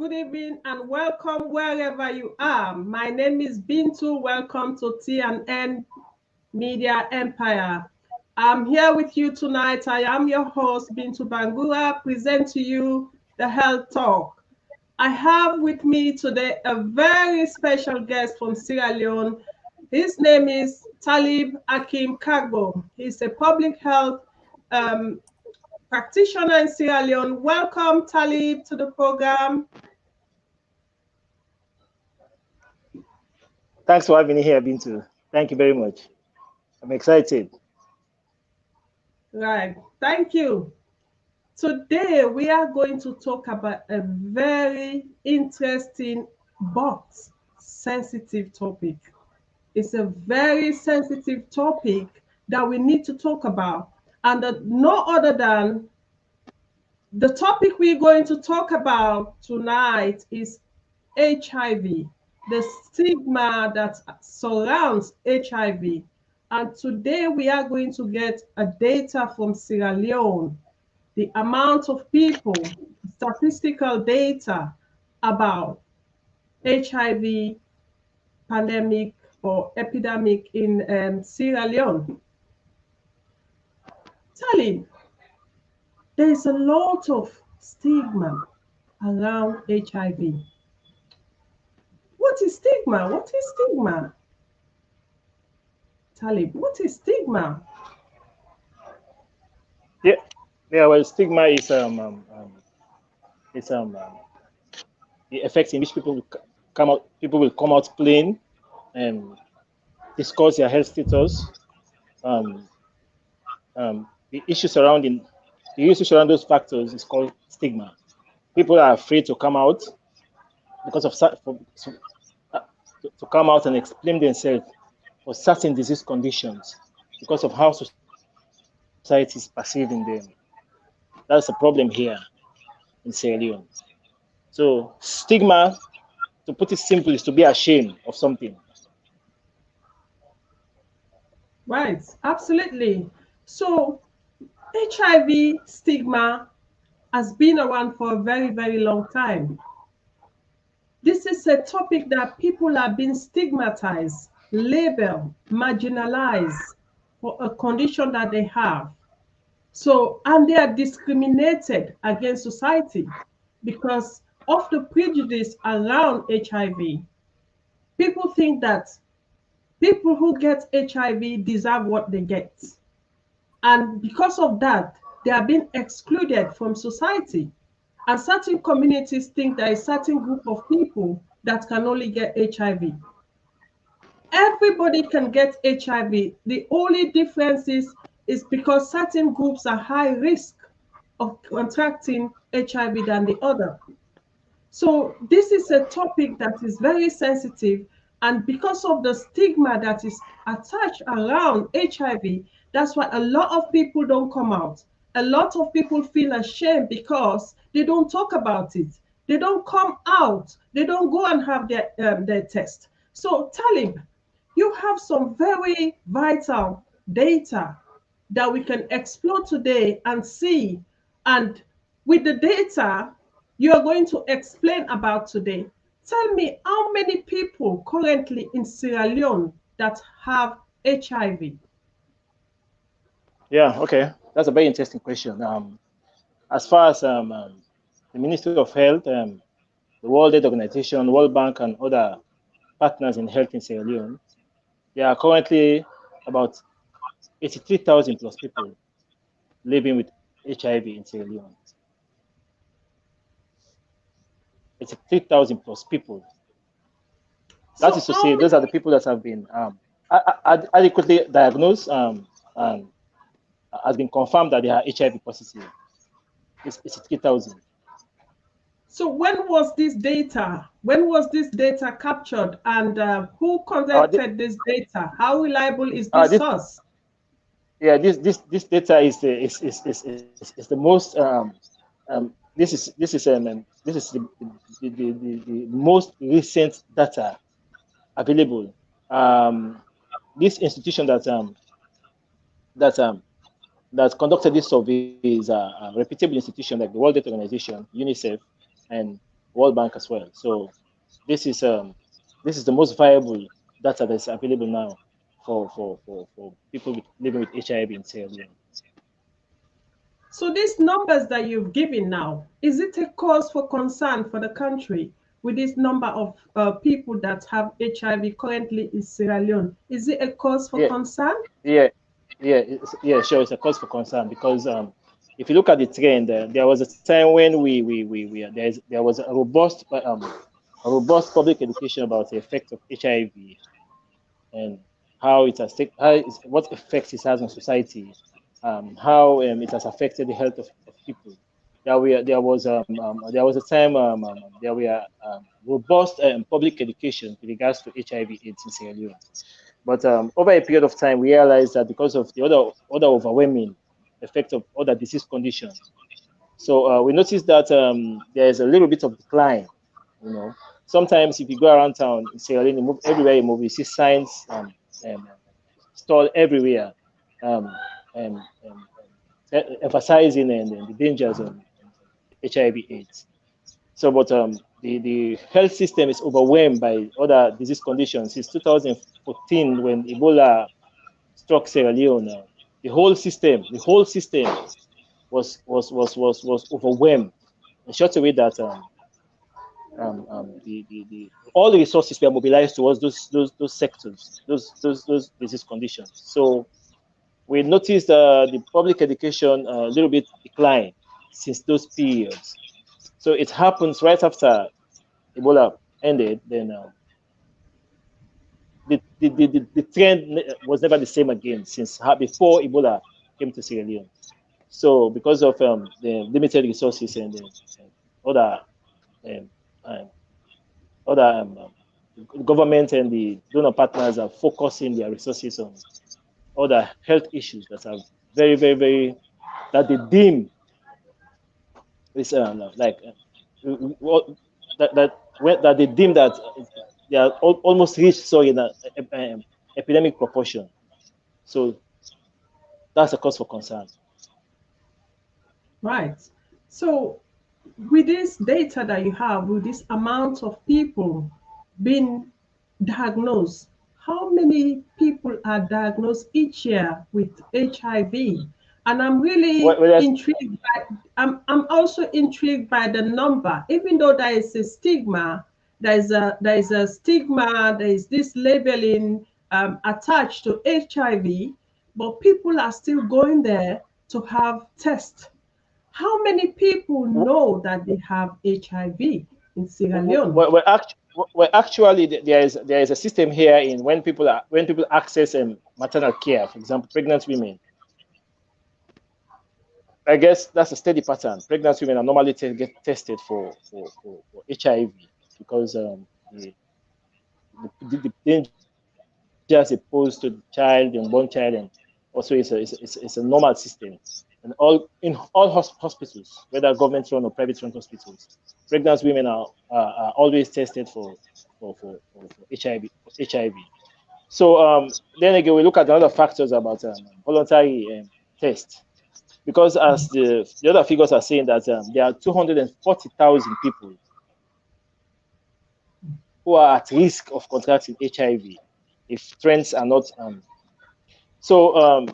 good evening, and welcome wherever you are. My name is Bintu. Welcome to T&N Media Empire. I'm here with you tonight. I am your host, Bintu Bangura, present to you the Health Talk. I have with me today a very special guest from Sierra Leone. His name is Talib Akim Kagbo. He's a public health practitioner in Sierra Leone. Welcome, Talib, to the program. Thanks for having me here, Bintu. Thank you very much. I'm excited. Right. Thank you. Today, we are going to talk about a very interesting but sensitive topic. It's a very sensitive topic that we need to talk about. And no other than the topic we're going to talk about tonight is HIV, the stigma that surrounds HIV. And today we are going to get a data from Sierra Leone, the amount of people, statistical data about HIV pandemic or epidemic in Sierra Leone. Talib, there is a lot of stigma around HIV. What is stigma? What is stigma? Talib, what is stigma? Yeah, well, stigma is the effects in which people will come out plain and discuss their health status. The issue surrounding those factors is called stigma. People are afraid to come out because of to come out and explain themselves for certain disease conditions because of how society is perceiving them. That's the problem here in Sierra Leone. So stigma, to put it simply, is to be ashamed of something. Right, absolutely. So HIV stigma has been around for a very, very long time. This is a topic that people are being stigmatized, labeled, marginalized for a condition that they have. So, and they are discriminated against society because of the prejudice around HIV. People think that people who get HIV deserve what they get. And because of that, they are being excluded from society. And certain communities think there is a certain group of people that can only get HIV. Everybody can get HIV. The only difference is because certain groups are high risk of contracting HIV than the other. So this is a topic that is very sensitive, and because of the stigma that is attached around HIV, that's why a lot of people don't come out. A lot of people feel ashamed because they don't talk about it. They don't come out. They don't go and have their test. So Talib, you have some very vital data that we can explore today and see. And with the data you are going to explain about today, tell me how many people currently in Sierra Leone that have HIV? Yeah, okay. That's a very interesting question. As far as the Ministry of Health, the World Health Organization, World Bank, and other partners in health in Sierra Leone, there are currently about 83,000 plus people living with HIV in Sierra Leone. 83,000 plus people. That is to say, those are the people that have been adequately diagnosed and has been confirmed that they are HIV positive. It's 3,000. So when was this data? When was this data captured, and who collected this data? How reliable is this source? Yeah, this data is the most this is the most recent data available. This institution that conducted this survey is a reputable institution like the World Health Organization, UNICEF, and World Bank as well. So this is the most viable data that's available now for people living with HIV in Sierra Leone. So these numbers that you've given now, is it a cause for concern for the country with this number of people that have HIV currently in Sierra Leone? Is it a cause for Yeah, concern? yeah, yeah, sure. It's a cause for concern because if you look at the trend, there was a time when there was a robust public education about the effect of HIV and how it has what effects it has on society, how it has affected the health of people. There was a time there were robust public education with regards to HIV/AIDS in Sierra Leone. But over a period of time, we realized that because of the other overwhelming effect of other disease conditions, so we noticed that there is a little bit of decline. You know, sometimes if you go around town in Sierra Leone, you move everywhere you move, you see signs stored everywhere, um, um, um, emphasizing and the dangers of HIV/AIDS. So, but the health system is overwhelmed by other disease conditions since 2014 when Ebola struck Sierra Leone. The whole system was overwhelmed in such a way that the all the resources were mobilized towards those sectors, those disease conditions. So we noticed the public education a little bit decline since those periods. So it happens right after Ebola ended. Then the trend was never the same again since before Ebola came to Sierra Leone. So because of the limited resources and other um, um, government and the donor partners are focusing their resources on other health issues that are very, very, very that they deem is like what that they deem that they are almost reached in an epidemic proportion. So that's a cause for concern. Right. So with this data that you have, with this amount of people being diagnosed, how many people are diagnosed each year with HIV? And I'm really Whereas, intrigued by, I'm also intrigued by the number, even though there is a stigma, there is a stigma, there is this labeling attached to HIV, but people are still going there to have tests. How many people know that they have HIV in Sierra Leone? actually there is a system here in when people access maternal care, for example, pregnant women. I guess that's a steady pattern. Pregnant women are normally get tested for HIV because the dangers it poses to the child, the unborn child, and also it's a normal system. And all hospitals, whether government run or private run hospitals, pregnant women are always tested for HIV. So then again, we look at the other factors about voluntary test because as the other figures are saying that there are 240,000 people who are at risk of contracting HIV if trends are not so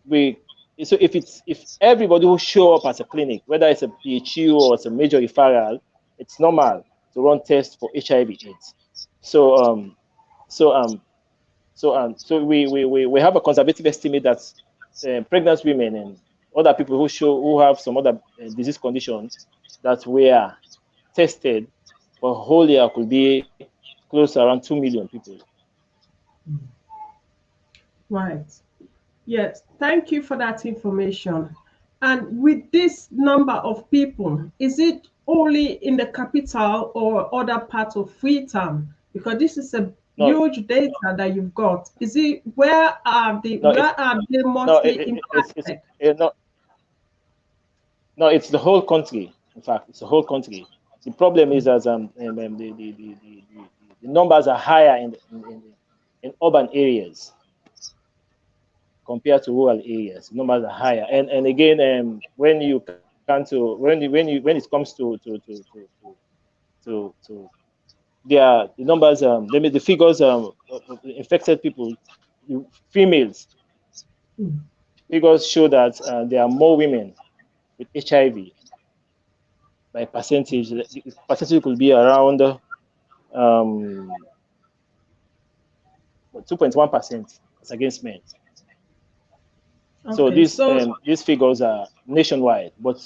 we if everybody who show up at a clinic, whether it's a PHU or it's a major referral, it's normal to run tests for HIV/AIDS. So so um so we have a conservative estimate that pregnant women and other people who have some other disease conditions that were tested for a whole year could be close to around 2 million people. Right. Yes. Thank you for that information. And with this number of people, is it only in the capital or other parts of Freetown? Because this is a No, huge data that you've got. Is it no, where are they no, mostly impacted? no, no, it's the whole country. In fact, it's the whole country. The problem is that the numbers are higher in urban areas compared to rural areas. The numbers are higher, and again, when you come to when it comes to the numbers, the figures of infected people, females, figures show that there are more women with HIV by percentage. The percentage could be around 2.1% as against men. Okay, so these figures are nationwide, but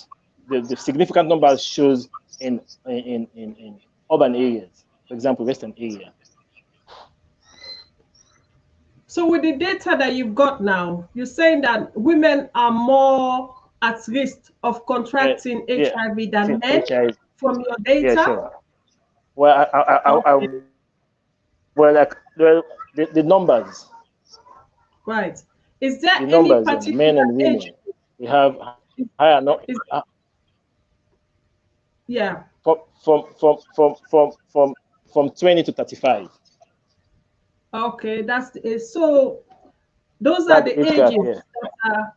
the significant numbers shows in urban areas, for example, Western area. So with the data that you've got now, you're saying that women are more at risk of contracting HIV than men HIV. from your data? Yeah, sure. Well, Okay. The numbers, Right. Is there the any numbers, men particular and age? women, we have higher no, Is, yeah. from from from from from from from 20 to 35. Okay, that's so those are That's the the age gap. ages Yeah, that are,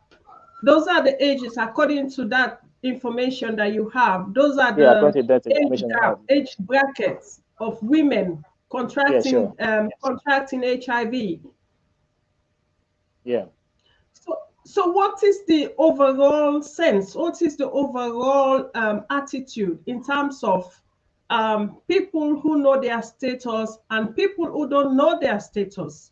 those are the ages according to that information that you have. Those are yeah. the According to that age information I gap, have. age brackets of women Yeah, sure. contracting HIV. Yeah. So what is the overall sense? What is the overall attitude in terms of people who know their status and people who don't know their status?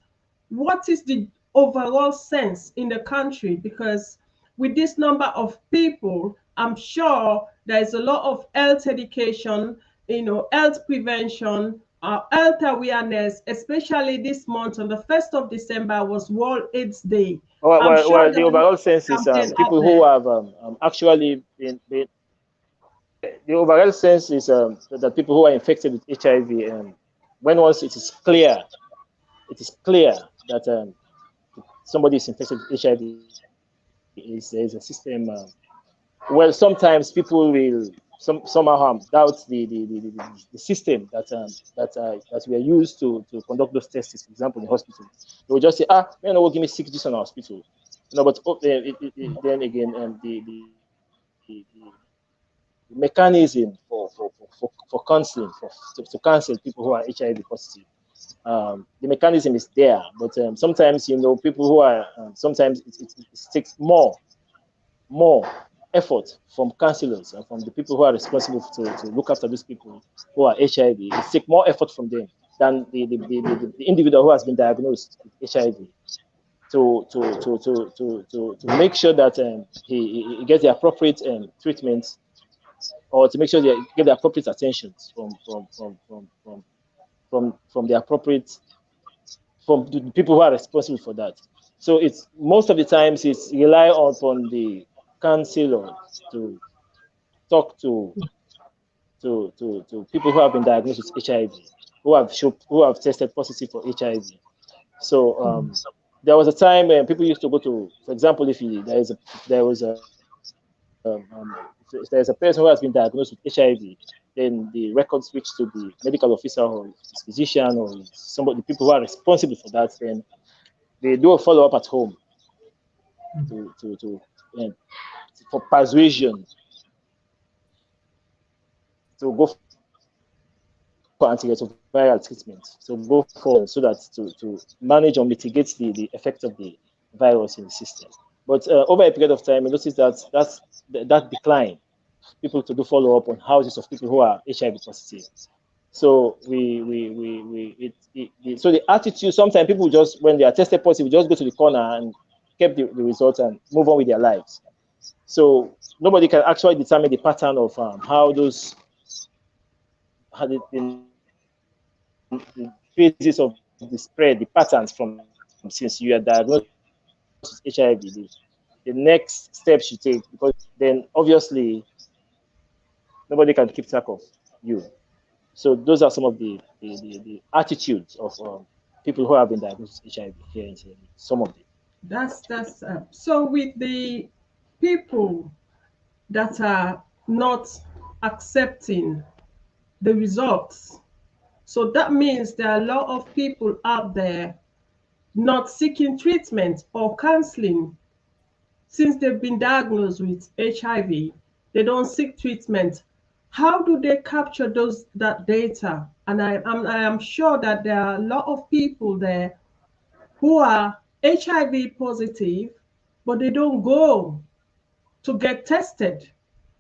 What is the overall sense in the country? Because with this number of people, I'm sure there's a lot of health education, health prevention, health awareness, especially this month on the 1st of December was World AIDS Day. I'm sure Well, there the are a lot overall of sense is campaign out people there. who have actually been the overall sense is that people who are infected with HIV, when once it is clear that somebody is infected with HIV, is there is a system. Well, sometimes people will somehow doubt the system that we are used to conduct those tests. For example, in the hospital, they will just say, man, no, give me sick this in the hospital. No, but then again, the mechanism for counseling to counsel people who are HIV positive. The mechanism is there, but sometimes people who are sometimes it takes more effort from counselors and from the people who are responsible to look after these people who are HIV. It takes more effort from them than the individual who has been diagnosed with HIV to make sure that he gets the appropriate treatment, or to make sure they get the appropriate attention from the appropriate from the people who are responsible for that. So it's most of the times it's rely upon the counselor to talk to people who have been diagnosed with HIV, who have tested positive for HIV. So there was a time when people used to go to, for example, there was if there's a person who has been diagnosed with HIV, then the record switch to the medical officer or his physician or somebody, the people who are responsible for that, then they do a follow up at home to for persuasion to go for antiretroviral treatment, so go for so that to manage or mitigate the effect of the virus in the system. But over a period of time, we noticed that decline. People to do follow up on houses of people who are HIV positive. So so the attitude, sometimes people just, when they are tested positive, just go to the corner and keep the results and move on with their lives. So nobody can actually determine the pattern of the phases of the spread, the patterns from since you are diagnosed with HIV, the next steps you take, because then obviously nobody can keep track of you. So those are some of the attitudes of people who have been diagnosed with HIV here in Sierra Leone. Some of them. That's so with the people that are not accepting the results. So that means there are a lot of people out there not seeking treatment or counseling since they've been diagnosed with HIV. They don't seek treatment. How do they capture that data? And I am sure that there are a lot of people there who are HIV positive, but they don't go to get tested.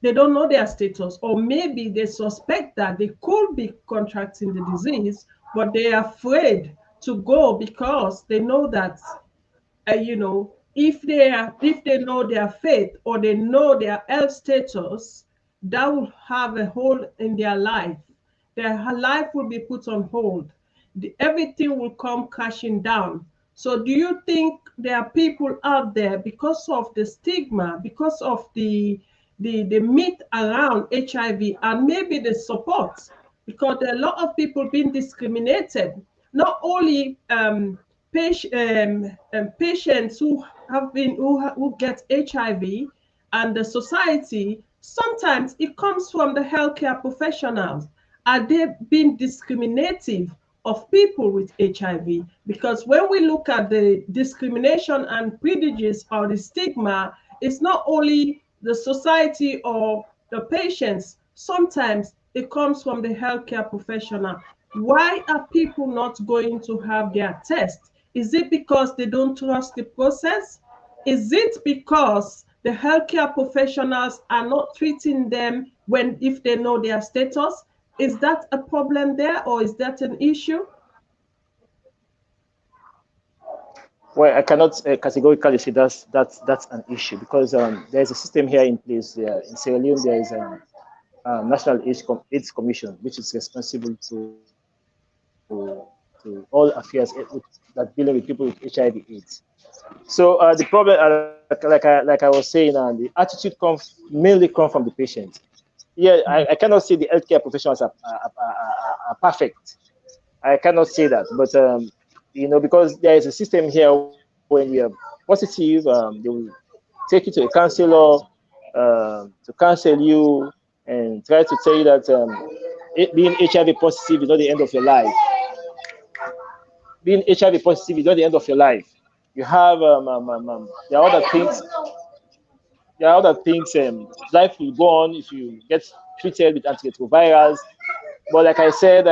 They don't know their status, or maybe they suspect that they could be contracting the disease, but they are afraid to go because they know that, if they know their faith or they know their health status, that will have a hold in their life. Their life will be put on hold. Everything will come crashing down. So, do you think there are people out there, because of the stigma, because of the myth around HIV, and maybe the support, because there are a lot of people being discriminated, not only patients who get HIV, and the society. Sometimes it comes from the healthcare professionals. Are they being discriminative of people with HIV? Because when we look at the discrimination and prejudice or the stigma, it's not only the society or the patients. Sometimes it comes from the healthcare professional. Why are people not going to have their test? Is it because they don't trust the process? Is it because the healthcare professionals are not treating them if they know their status? Is that a problem there, or is that an issue? Well, I cannot categorically say that's an issue, because there's a system here in place. In Sierra Leone, there is a National AIDS Commission, which is responsible to all affairs that dealing with people with HIV AIDS. So the problem, like I was saying, the attitude mainly come from the patient. Yeah, I cannot say the healthcare professionals are perfect. I cannot say that, but because there is a system here. When you are positive, they will take you to a counselor to counsel you and try to tell you that being HIV positive is not the end of your life. Being HIV positive is not the end of your life. You have there are other things. There are other things. Life will go on if you get treated with antiretrovirals. But like I said,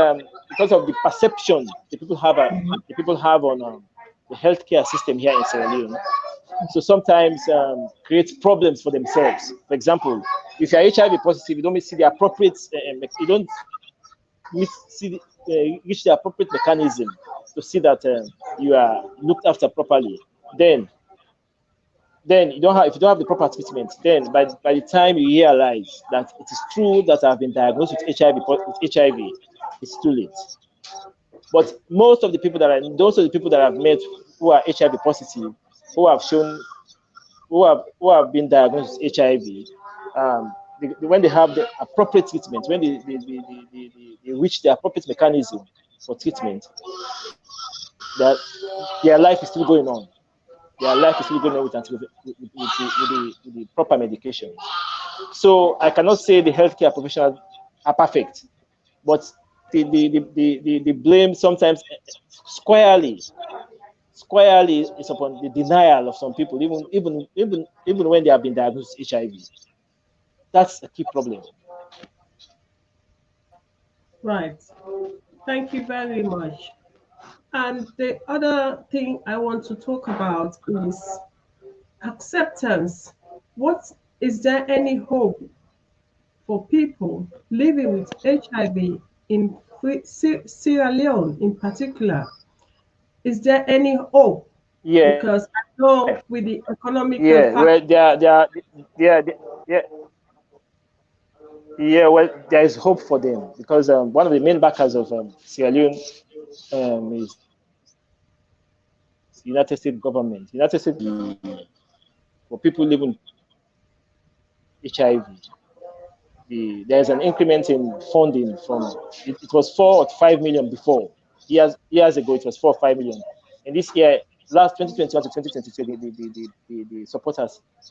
because of the perception the people have on the healthcare system here in Sierra Leone, so sometimes creates problems for themselves. For example, if you're HIV positive, you don't see the appropriate, you don't reach the appropriate mechanism to see that you are looked after properly. Then, then you don't have if you don't have the proper treatment. Then by the time you realize that it is true that I've been diagnosed with HIV, it's too late. But most of the people those are the people that I've met who are HIV positive, who have shown who have been diagnosed with HIV, when they have the appropriate treatment, when they reach the appropriate mechanism for treatment, that their life is still going on. Their life is still going on with the proper medication. So I cannot say the healthcare professionals are perfect, but the blame sometimes squarely is upon the denial of some people, even when they have been diagnosed with HIV. That's a key problem. Right. Thank you very much. And the other thing I want to talk about is acceptance. What is there any hope for people living with HIV in Sierra Leone in particular? Is there any hope? Yeah, Because I know with the economical yeah. factor. Well, yeah, yeah, yeah. Well, there is hope for them, because one of the main backers of Sierra Leone is United States government. United States for people living HIV. There's an increment in funding from it was 4 or 5 million before. Years ago it was 4 or 5 million. And this year, last 2021 to 2022, the support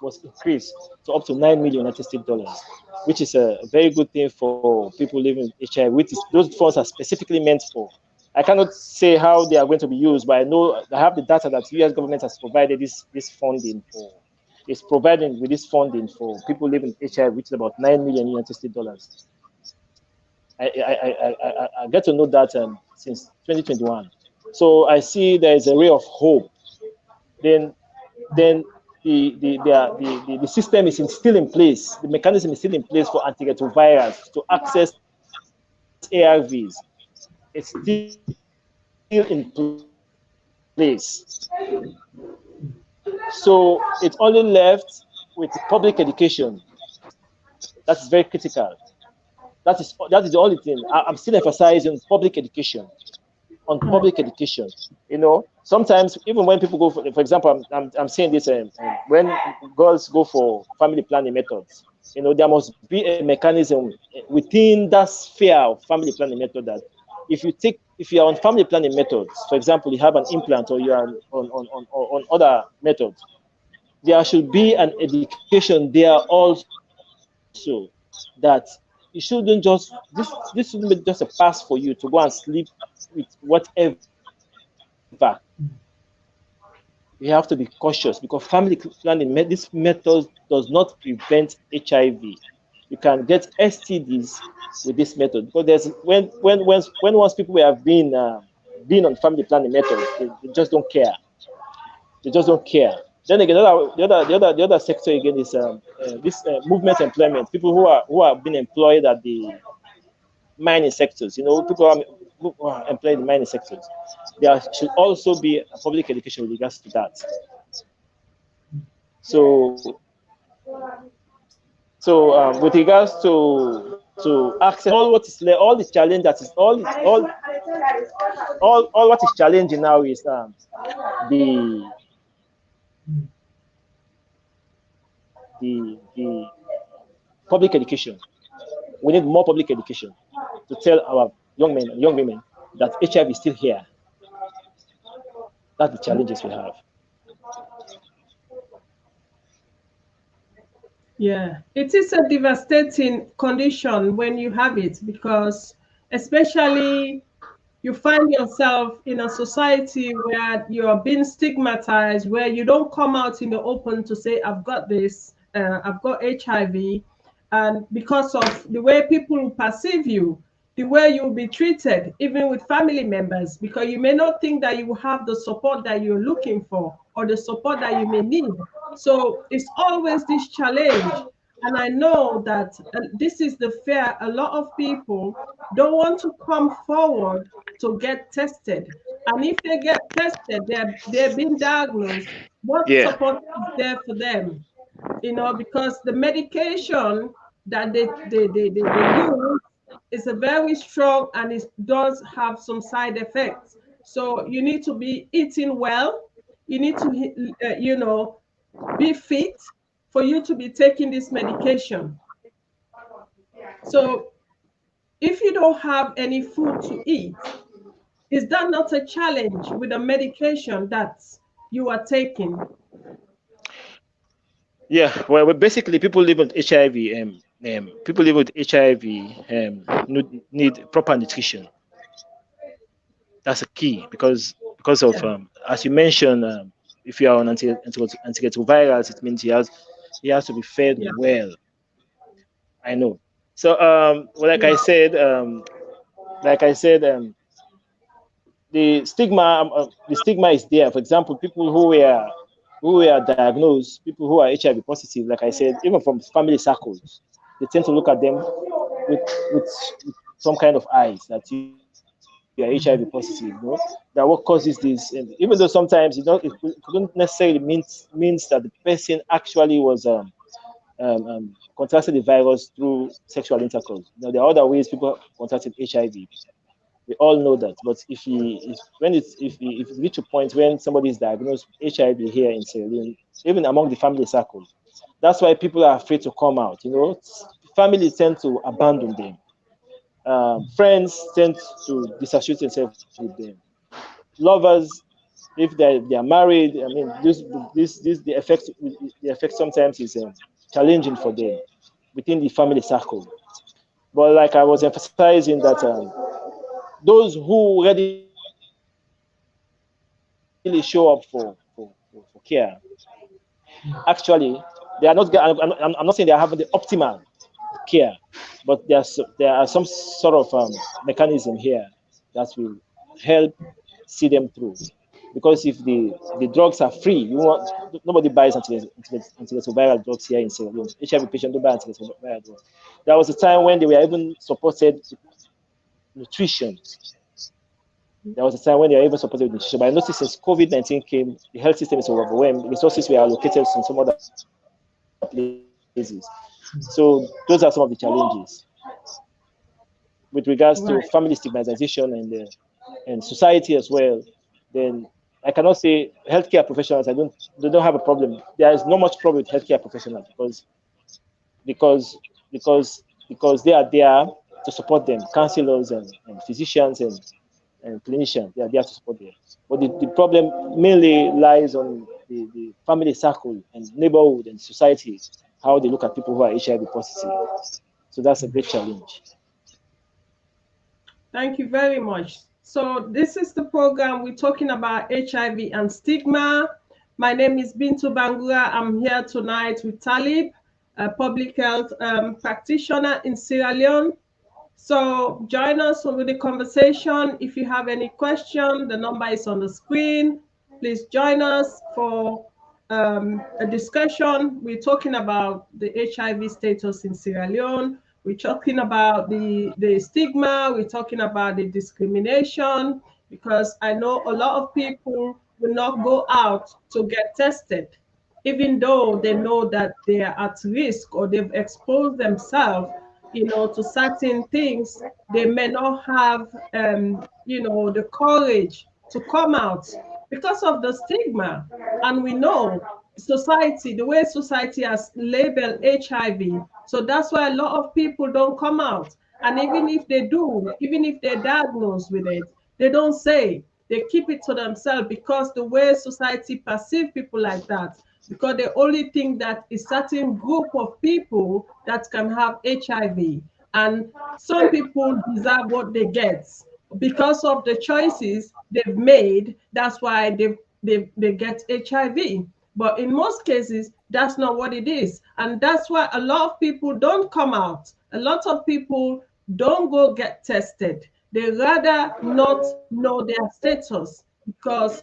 was increased to up to 9 million United States dollars, which is a very good thing for people living with HIV, those funds are specifically meant for. I cannot say how they are going to be used, but I know I have the data that US government has provided this funding for, is providing with this funding for people living with HIV, which is about 9 million United States dollars. I get to know that since 2021. So I see there is a ray of hope. Then the system is still in place. The mechanism is still in place for antiretrovirals to access ARVs. It's still in place. So it's only left with public education. That is very critical. That is the only thing. I'm still emphasizing public education. On public education, sometimes even when people go for example, I'm saying this when girls go for family planning methods, there must be a mechanism within that sphere of family planning method that if you are on family planning methods, for example, you have an implant or you are on other methods, there should be an education there also that you shouldn't this shouldn't be just a pass for you to go and sleep with whatever. You have to be cautious because family planning, this method does not prevent HIV. You can get STDs with this method because there's when once people have been on family planning methods, they just don't care. They just don't care. Then again, the other sector again is this movement employment. People who are being employed at the mining sectors. Who are employed in the mining sectors. There should also be a public education with regards to that. So with regards to access, all the challenge that is all what is challenging now is the public education. We need more public education to tell our young men and young women that HIV is still here. That's the challenges we have. Yeah, it is a devastating condition when you have it because, especially, you find yourself in a society where you're being stigmatized, where you don't come out in the open to say, I've got this, I've got HIV. And because of the way people perceive you, the way you'll be treated, even with family members, because you may not think that you will have the support that you're looking for or the support that you may need. So it's always this challenge. And I know that this is the fear. A lot of people don't want to come forward to get tested. And if they get tested, they're being diagnosed. What Yeah. support is there for them? Because the medication that they use is a very strong and it does have some side effects. So you need to be eating well. You need to, be fit for you to be taking this medication. So if you don't have any food to eat, is that not a challenge with the medication that you are taking? Yeah, well, basically, people live with HIV. People live with HIV need proper nutrition. That's a key because of Yeah. as you mentioned, if you are on antiretrovirals, it means he has to be fed Yeah. well. I know. So well, Yeah. like I said, the stigma is there. For example, people who were diagnosed, people who are HIV positive, like I said, even from family circles, they tend to look at them with with, with some kind of eyes that you are HIV positive, that what causes this. And even though sometimes it couldn't necessarily means that the person actually was contracted the virus through sexual intercourse. There are other ways people contracted HIV. We all know that. But if it reach a point when somebody is diagnosed with HIV here in Sierra Leone, even among the family circle, that's why people are afraid to come out. Families tend to abandon them. Friends tend to disassociate themselves with them. Lovers, if they are married, I mean, the effect sometimes is challenging for them within the family circle. But like I was emphasizing that those who readily show up for care, actually, they are not. I'm not saying they are having the optimal care. But there are some sort of mechanism here that will help see them through. Because if the drugs are free, nobody buys antiretroviral drugs here in Sierra Leone. HIV patients don't buy antiretroviral drugs. There was a time when they were even supported nutrition. There was a time when they were even supported nutrition. But I noticed since COVID-19 came, the health system is overwhelmed. Resources were allocated in some other places. So those are some of the challenges with regards to Right. family stigmatization and society as well. Then I cannot say healthcare professionals. They don't have a problem. There is not much problem with healthcare professionals because because they are there to support them, counselors and physicians and clinicians. They are there to support them. But the problem mainly lies on the family circle and neighborhood and society, how they look at people who are HIV positive. So that's a great challenge. Thank you very much. So this is the program we're talking about HIV and stigma. My name is Bintu Bangura. I'm here tonight with Talib, a public health practitioner in Sierra Leone. So join us with the conversation. If you have any question, the number is on the screen. Please join us for a discussion. We're talking about the HIV status in Sierra Leone. We're talking about the stigma. We're talking about the discrimination, because I know a lot of people will not go out to get tested, even though they know that they are at risk or they've exposed themselves, to certain things. They may not have, the courage to come out because of the stigma. And we know society, the way society has labeled HIV. So that's why a lot of people don't come out. And even if they do, even if they're diagnosed with it, they don't say. They keep it to themselves because the way society perceive people like that, because they only think that a certain group of people that can have HIV. And some people deserve what they get because of the choices they've made. That's why they get HIV. But in most cases, that's not what it is. And that's why a lot of people don't come out. A lot of people don't go get tested. They rather not know their status because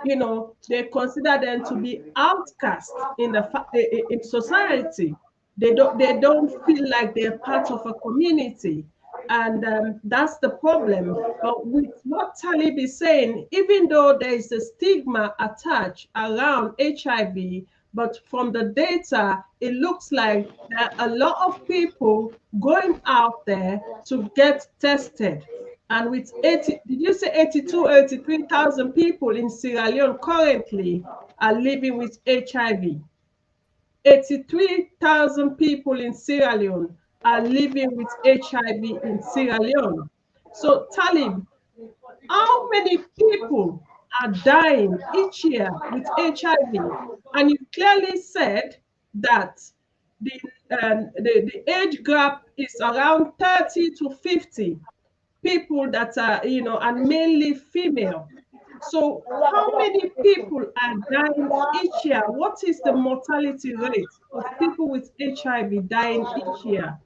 they consider them to be outcast in society. They don't feel like they're part of a community, and that's the problem. But with what Talib is saying, even though there is a stigma attached around HIV, but from the data, it looks like there are a lot of people going out there to get tested. And with 80, did you say 82, 83,000 people in Sierra Leone currently are living with HIV? 83,000 people in Sierra Leone are living with HIV in Sierra Leone. So, Talib, how many people are dying each year with HIV? And you clearly said that the, the age gap is around 30 to 50 people that are, and mainly female. So how many people are dying each year? What is the mortality rate of people with HIV dying each year?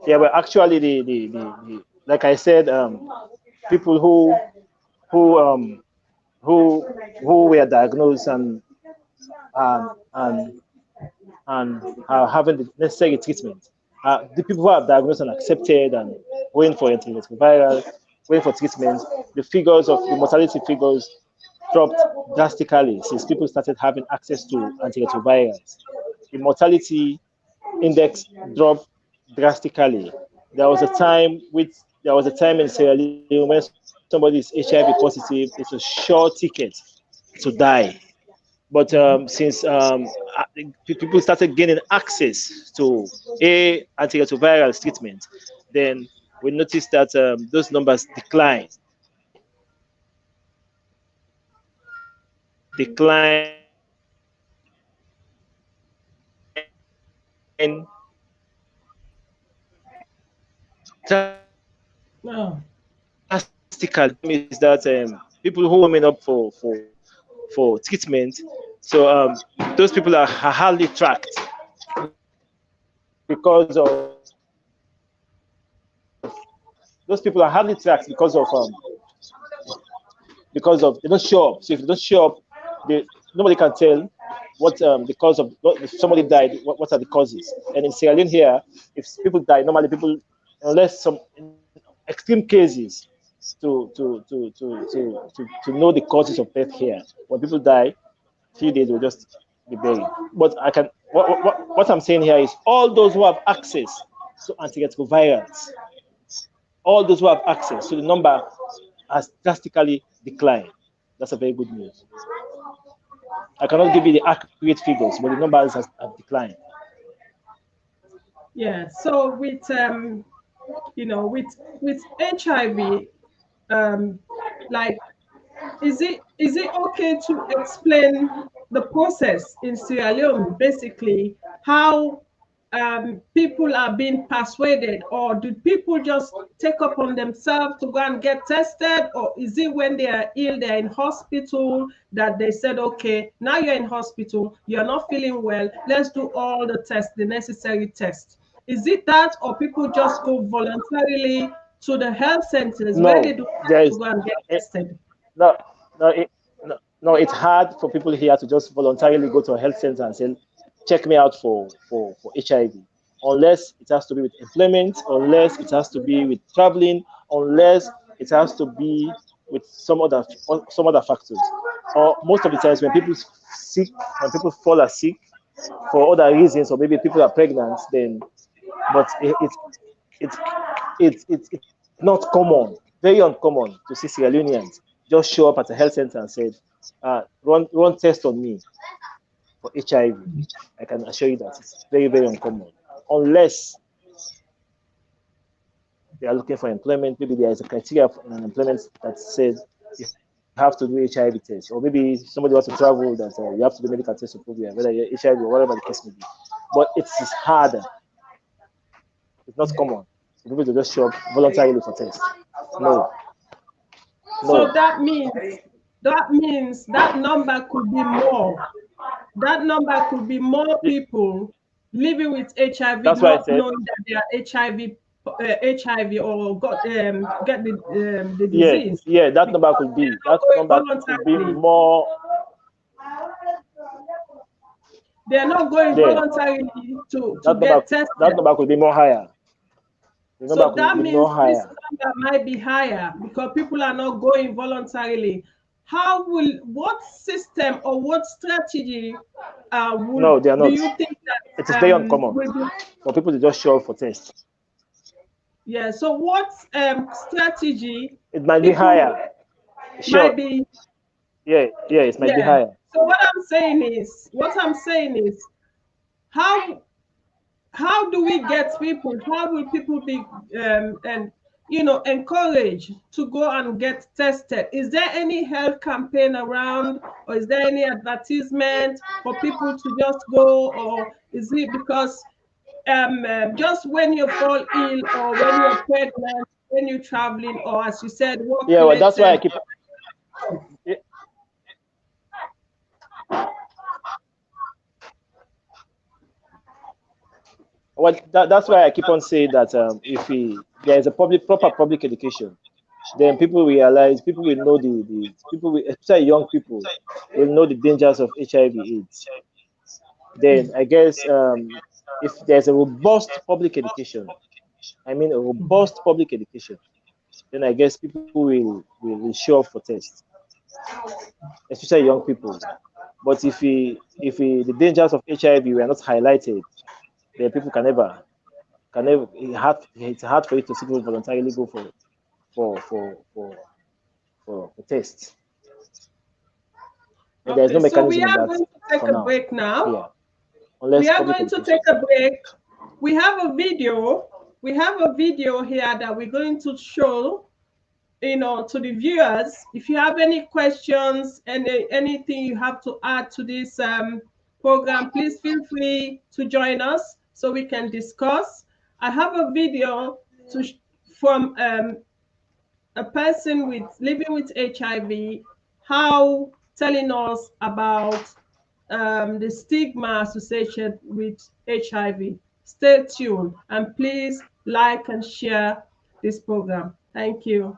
Yeah, but actually, the like I said, people who um who who were diagnosed and and are having the necessary treatment. The people who are diagnosed and accepted and waiting for antiretroviral, waiting for treatment, the mortality figures dropped drastically since people started having access to antiretrovirals. The mortality index dropped drastically. There was a time in Sierra Leone when somebody is HIV positive, it's a sure ticket to die. But since people started gaining access to antiretroviral treatment, then we noticed that those numbers decline No. drastically. Is that people who warming up for for treatment. So those people are hardly tracked because of because of they don't show up. So if they don't show up, nobody can tell what the cause of if somebody died. What are the causes? And in Sierra Leone here, if people die, normally people, unless some extreme cases, to know the causes of death here. When people die, few days will just be buried. But I can what I'm saying here is all those who have access to antiretrovirals, all those who have access, so the number has drastically declined. That's a very good news. I cannot give you the accurate figures, but the numbers have declined. Yeah. So with with HIV, like, is it okay to explain the process in Sierra Leone, basically how people are being persuaded, or do people just take upon themselves to go and get tested, or is it when they are ill, they're in hospital, that they said, okay, now you're in hospital, you're not feeling well, let's do all the tests, the necessary tests? Is it that, or people just go voluntarily to the health centers where they No, do there to is go and get it, tested? no, no, no. It's hard for people here to just voluntarily go to a health center and say, "Check me out for HIV," unless it has to be with employment, unless it has to be with traveling, unless it has to be with some other factors. Or most of the times when people sick, when people fall are sick for other reasons, or maybe people are pregnant, then but it's it's not common, very uncommon to see Sierra Leoneans just show up at a health center and said, run test on me for HIV. I can assure you that it's very, very uncommon. Unless they are looking for employment, maybe there is a criteria in an employment that says you have to do HIV test, or maybe somebody wants to travel that you have to do medical test to prove whether you're HIV or whatever the case may be. But it's harder. It's not common for people to just show up voluntarily for tests. No, So no. that means that number could be more. That number could be more people living with HIV, That's why I not said, knowing that they are HIV or got get the yeah, disease, yeah. That number because could they're be not that going number could be voluntarily. more. They're not going Yeah, voluntarily to that number get tested. that number could be more higher. The number So could that be means more this higher. number might be higher because people are not going voluntarily. What system or what strategy No, they are do not. you think It is that very uncommon will be? for people to just show up for tests. Yeah. So what strategy It might be people higher. might Sure. be? Yeah, yeah. It might be Yeah. higher. So what I'm saying is how do we get people? How will people be and encouraged to go and get tested? Is there any health campaign around, or is there any advertisement for people to just go, or is it because just when you fall ill, or when you're pregnant, when you're traveling, or as you said, work Yeah, well, that's why I related? keep. Yeah, well, that's why I keep on saying that if there is a proper public education, then people realize, people will know the people, will, especially young people, will know the dangers of HIV/AIDS. Then I guess if there's a robust public education, I mean a robust public education, then I guess people will show up for tests, especially young people. But the dangers of HIV were not highlighted, then people can never it's hard for you to see people voluntarily go for for for for tests. And there's no Okay, so we mechanism in are that going to take for a now break now. here, unless We are public going to education. take a break. We have a video. We have a video here that we're going to show, to the viewers. If you have any questions and anything you have to add to this program, please feel free to join us so we can discuss. I have a video from a person with living with HIV, how telling us about the stigma associated with HIV. Stay tuned and please like and share this program. Thank you.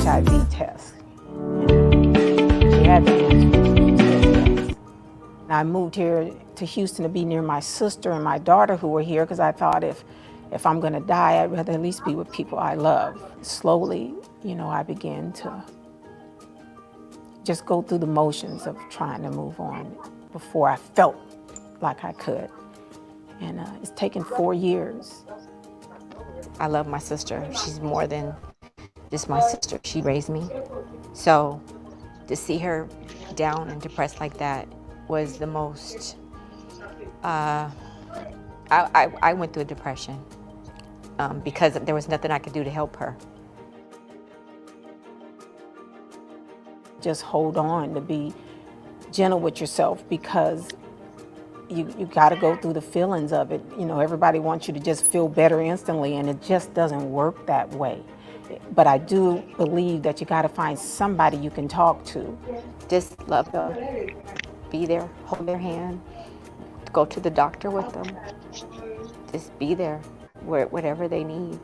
HIV test. She had the answer. I moved here to Houston to be near my sister and my daughter who were here because I thought if I'm going to die, I'd rather at least be with people I love. Slowly, I began to just go through the motions of trying to move on before I felt like I could. And it's taken 4 years. I love my sister. She's more than just my sister. She raised me. So to see her down and depressed like that was the most, I went through a depression because there was nothing I could do to help her. Just hold on, to be gentle with yourself because you got to go through the feelings of it. Everybody wants you to just feel better instantly, and it just doesn't work that way. But I do believe that you got to find somebody you can talk to. Just love them, be there, hold their hand, go to the doctor with them. Just be there, whatever they need,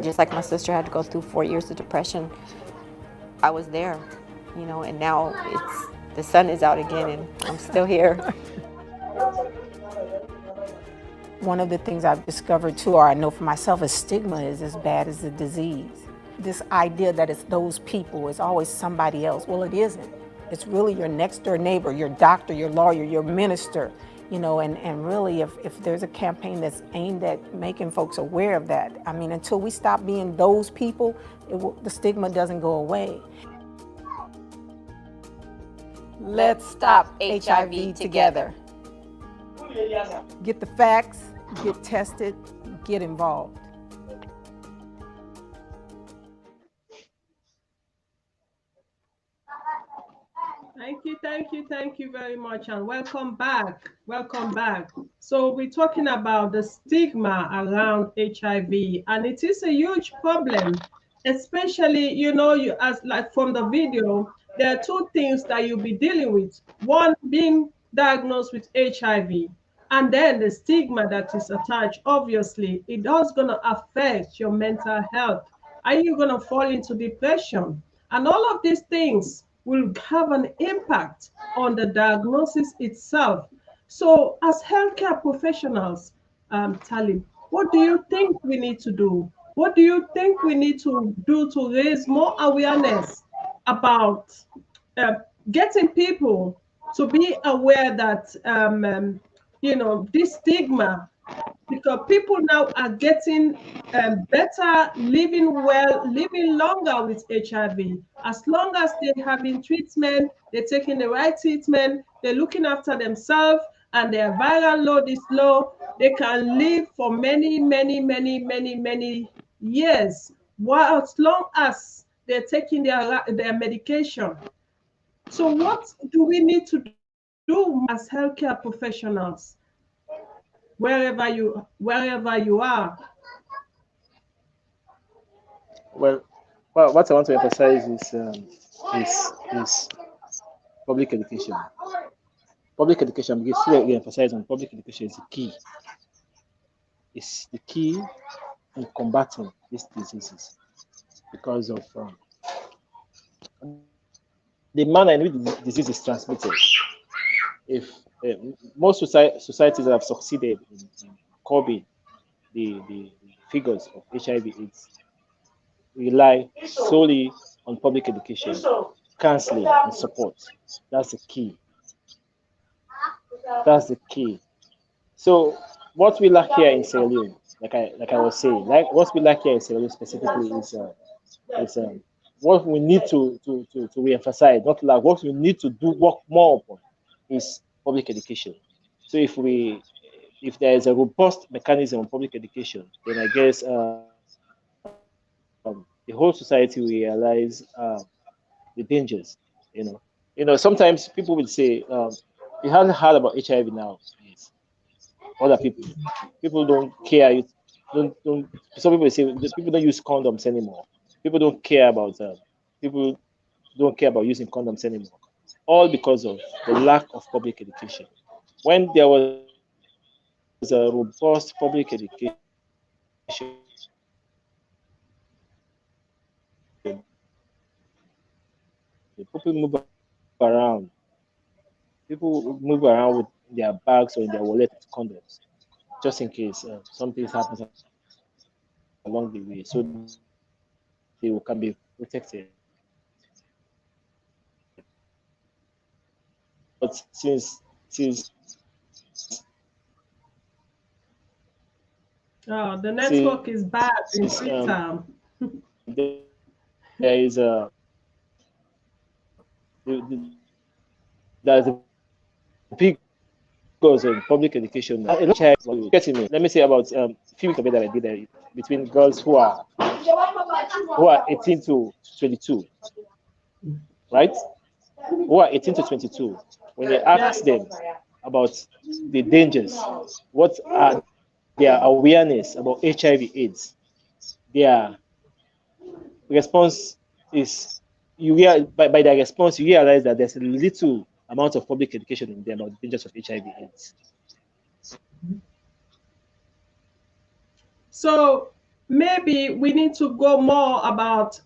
Just like my sister had to go through 4 years of depression, I was there, and now the sun is out again and I'm still here. One of the things I've discovered too, or I know for myself, is stigma is as bad as the disease. This idea that it's those people, it's always somebody else. Well, it isn't. It's really your next door neighbor, your doctor, your lawyer, your minister, and really if there's a campaign that's aimed at making folks aware of that, until we stop being those people, the stigma doesn't go away. Let's stop HIV together. Get the facts, get tested, get involved. Thank you very much, and welcome back. So we're talking about the stigma around HIV, and it is a huge problem, especially, as like from the video, there are two things that you'll be dealing with. One, being diagnosed with HIV, and then the stigma that is attached. Obviously, it is going to affect your mental health. Are you going to fall into depression? And all of these things will have an impact on the diagnosis itself. So as healthcare professionals, Talib, what do you think we need to do? What do you think we need to do to raise more awareness about getting people to be aware that, this stigma, because people now are getting better, living well, living longer with HIV. As long as they're having treatment, they're taking the right treatment, they're looking after themselves, and their viral load is low, they can live for many, many, many, many, many years while as long as they're taking their medication. So what do we need to do as healthcare professionals, wherever you are? Well, what I want to emphasize is public education. Public education, because still we emphasize on public education is the key. It's the key in combating these diseases because of the manner in which the disease is transmitted. If most societies have succeeded in curbing the figures of HIV/AIDS, rely solely on public education, counseling, and support. That's the key. That's the key. So what we lack here in Sierra Leone, like I was saying, like what we lack here in Sierra Leone specifically is what we need to re-emphasize, not lack. What we need to do work more upon is public education. So if there is a robust mechanism on public education, then I guess the whole society will realize the dangers. You know, sometimes people will say, "You haven't heard about HIV now." Yes. Other people don't care. You don't. Some people say people don't use condoms anymore. People don't care about people don't care about using condoms anymore. All because of the lack of public education. When there was a robust public education, people move around. People move around with their bags or in their wallet with condoms, just in case something happens along the way, so they can be protected. But Oh, the network is bad in Freetown. there is there's a big goals in public education now. A lot of child getting me. Let me say about a few weeks ago that I did between girls who are 18 to 22, right? Who are 18 to 22. When you ask them about the dangers, what are their awareness about HIV/AIDS, their response is by their response you realize that there's a little amount of public education in them about the dangers of HIV/AIDS. So maybe we need to go more about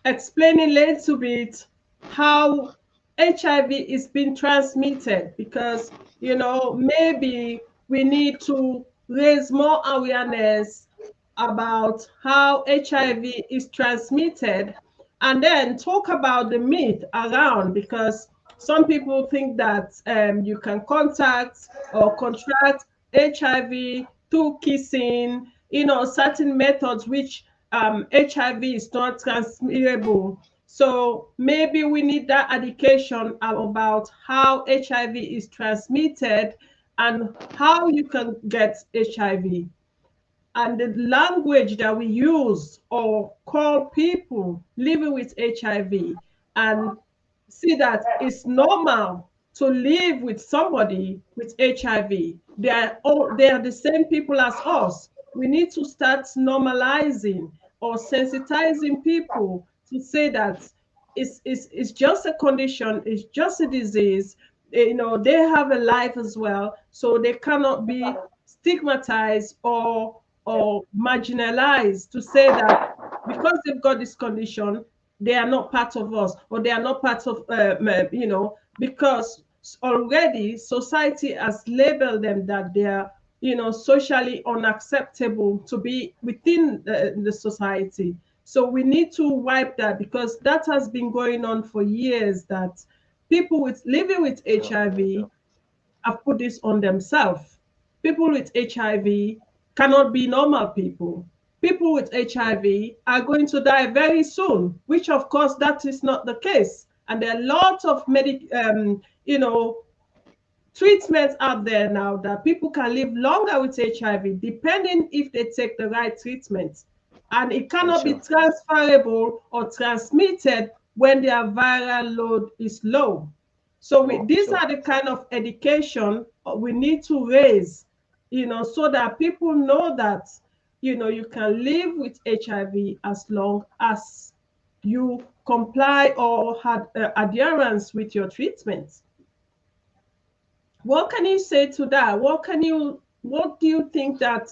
explaining a little bit how HIV is being transmitted, because maybe we need to raise more awareness about how HIV is transmitted, and then talk about the myth around, because some people think that you can contact or contract HIV through kissing, certain methods which HIV is not transmittable. So maybe we need that education about how HIV is transmitted and how you can get HIV, and the language that we use or call people living with HIV, and see that it's normal to live with somebody with HIV. They are the same people as us. We need to start normalizing or sensitizing people to say that it's just a condition, it's just a disease. They have a life as well, so they cannot be stigmatized or marginalized to say that because they've got this condition, they are not part of us, or they are not part of because already society has labeled them that they are socially unacceptable to be within the society. So we need to wipe that, because that has been going on for years, that people with living with HIV have put this on themselves. People with HIV cannot be normal people. People with HIV are going to die very soon, which of course that is not the case. And there are lots of treatments out there now that people can live longer with HIV, depending if they take the right treatment. and it cannot be transferable or transmitted when their viral load is low. So these are the kind of education we need to raise, so that people know that, you can live with HIV as long as you comply or had adherence with your treatment. What can you say to that? What do you think that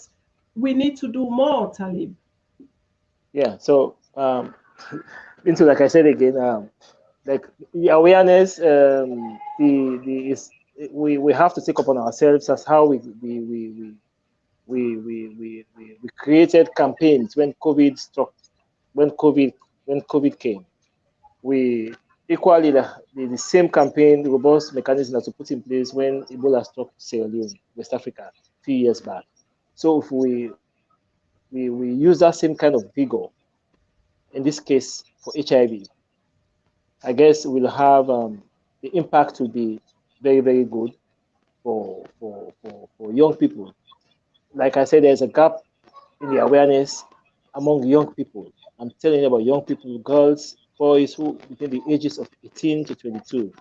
we need to do more, Talib? Yeah. So, into like I said again, like the awareness, we have to take upon ourselves as how we created campaigns when COVID struck, when COVID came. We equally the same campaign, robust mechanism that we put in place when Ebola struck Sierra Leone, West Africa, a few years back. So if we use that same kind of vigor, in this case for HIV, I guess we'll have the impact will be very, very good for young people. Like I said, there's a gap in the awareness among young people. I'm telling you about young people, girls, boys who between the ages of 18 to 22.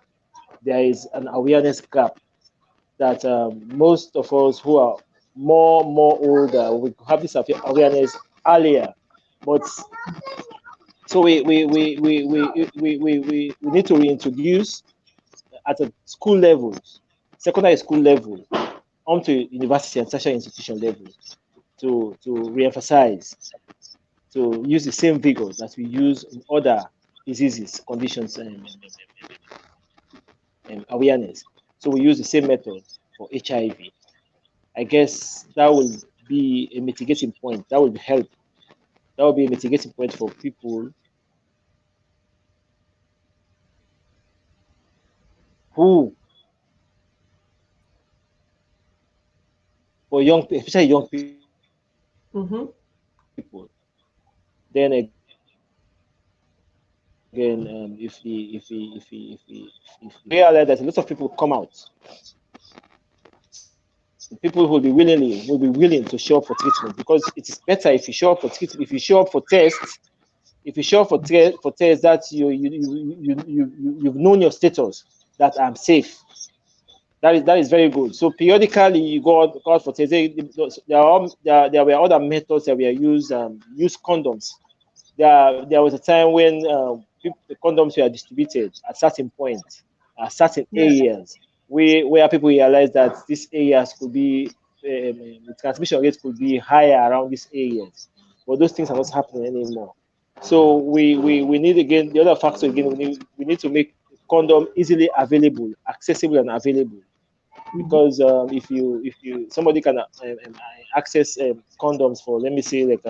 There is an awareness gap that most of us who are more older, we have this awareness earlier. But so we need to reintroduce at a school level, secondary school level, onto university and tertiary institution level to reemphasize, to use the same vigor that we use in other diseases, conditions, and awareness. So we use the same method for HIV. I guess that will be a mitigating point. That will help. That will be a mitigating point for people who, for young, especially young people. Mm-hmm. Then again, if we realize that a lot of people come out, people will be willing to show up for treatment, because it is better if you show up for treatment, if you show up for tests, that you've known your status, that I'm safe. That is very good. So periodically you go out for tests. There were other methods that were used. Use condoms. There was a time when the condoms were distributed at certain points, at certain areas, where people realized that these areas could be the transmission rate could be higher around these areas, but those things are not happening anymore. So we need, again, the other factor again, we need to make condom easily available, accessible and available, because if somebody can access condoms for, let me say, like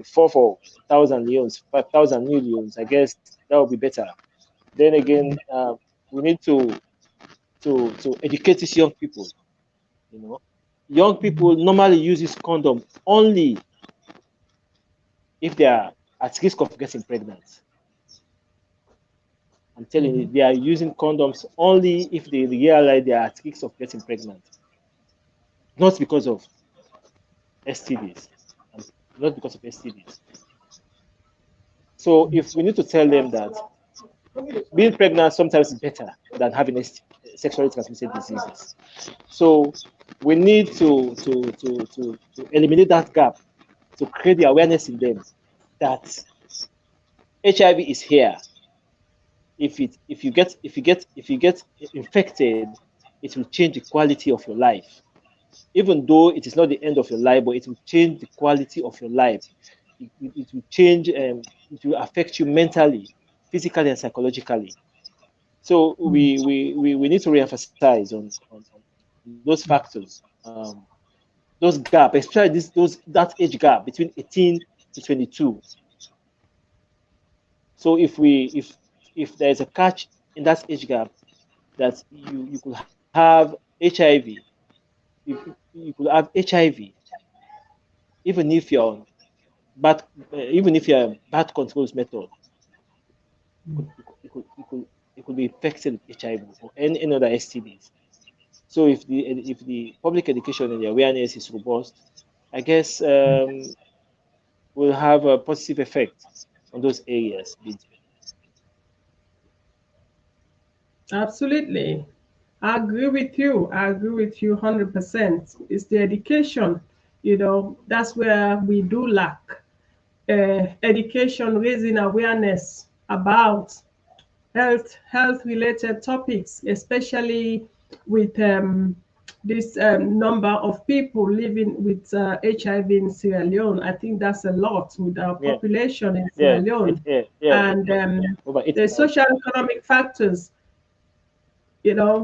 4,000 leons, 5,000 new leons, I guess that would be better. Then again, we need to educate these young people. Young people normally use this condom only if they are at risk of getting pregnant. I'm telling you, they are using condoms only if they realize they are at risk of getting pregnant, not because of STDs, not because of STDs. So if we need to tell them that being pregnant sometimes is better than having sexually transmitted diseases. So we need to eliminate that gap, to create the awareness in them that HIV is here. If you get infected, it will change the quality of your life. Even though it is not the end of your life, but it will change the quality of your life. It will change, it will affect you mentally, physically, and psychologically. So we need to reemphasize on those factors, those gaps, especially that age gap between 18 to 22. So if there is a catch in that age gap, that you could have HIV, you could have HIV, even if you're on bad controls method, you could be infected with HIV or any other STDs. So if the public education and the awareness is robust, I guess will have a positive effect on those areas. Absolutely. I agree with you. I agree with you 100%. It's the education, that's where we do lack. Education, raising awareness about health related topics, especially with this number of people living with HIV in Sierra Leone. I think that's a lot with our Yeah, population in yeah, Sierra Leone. yeah. And Over the 80,000. social economic factors,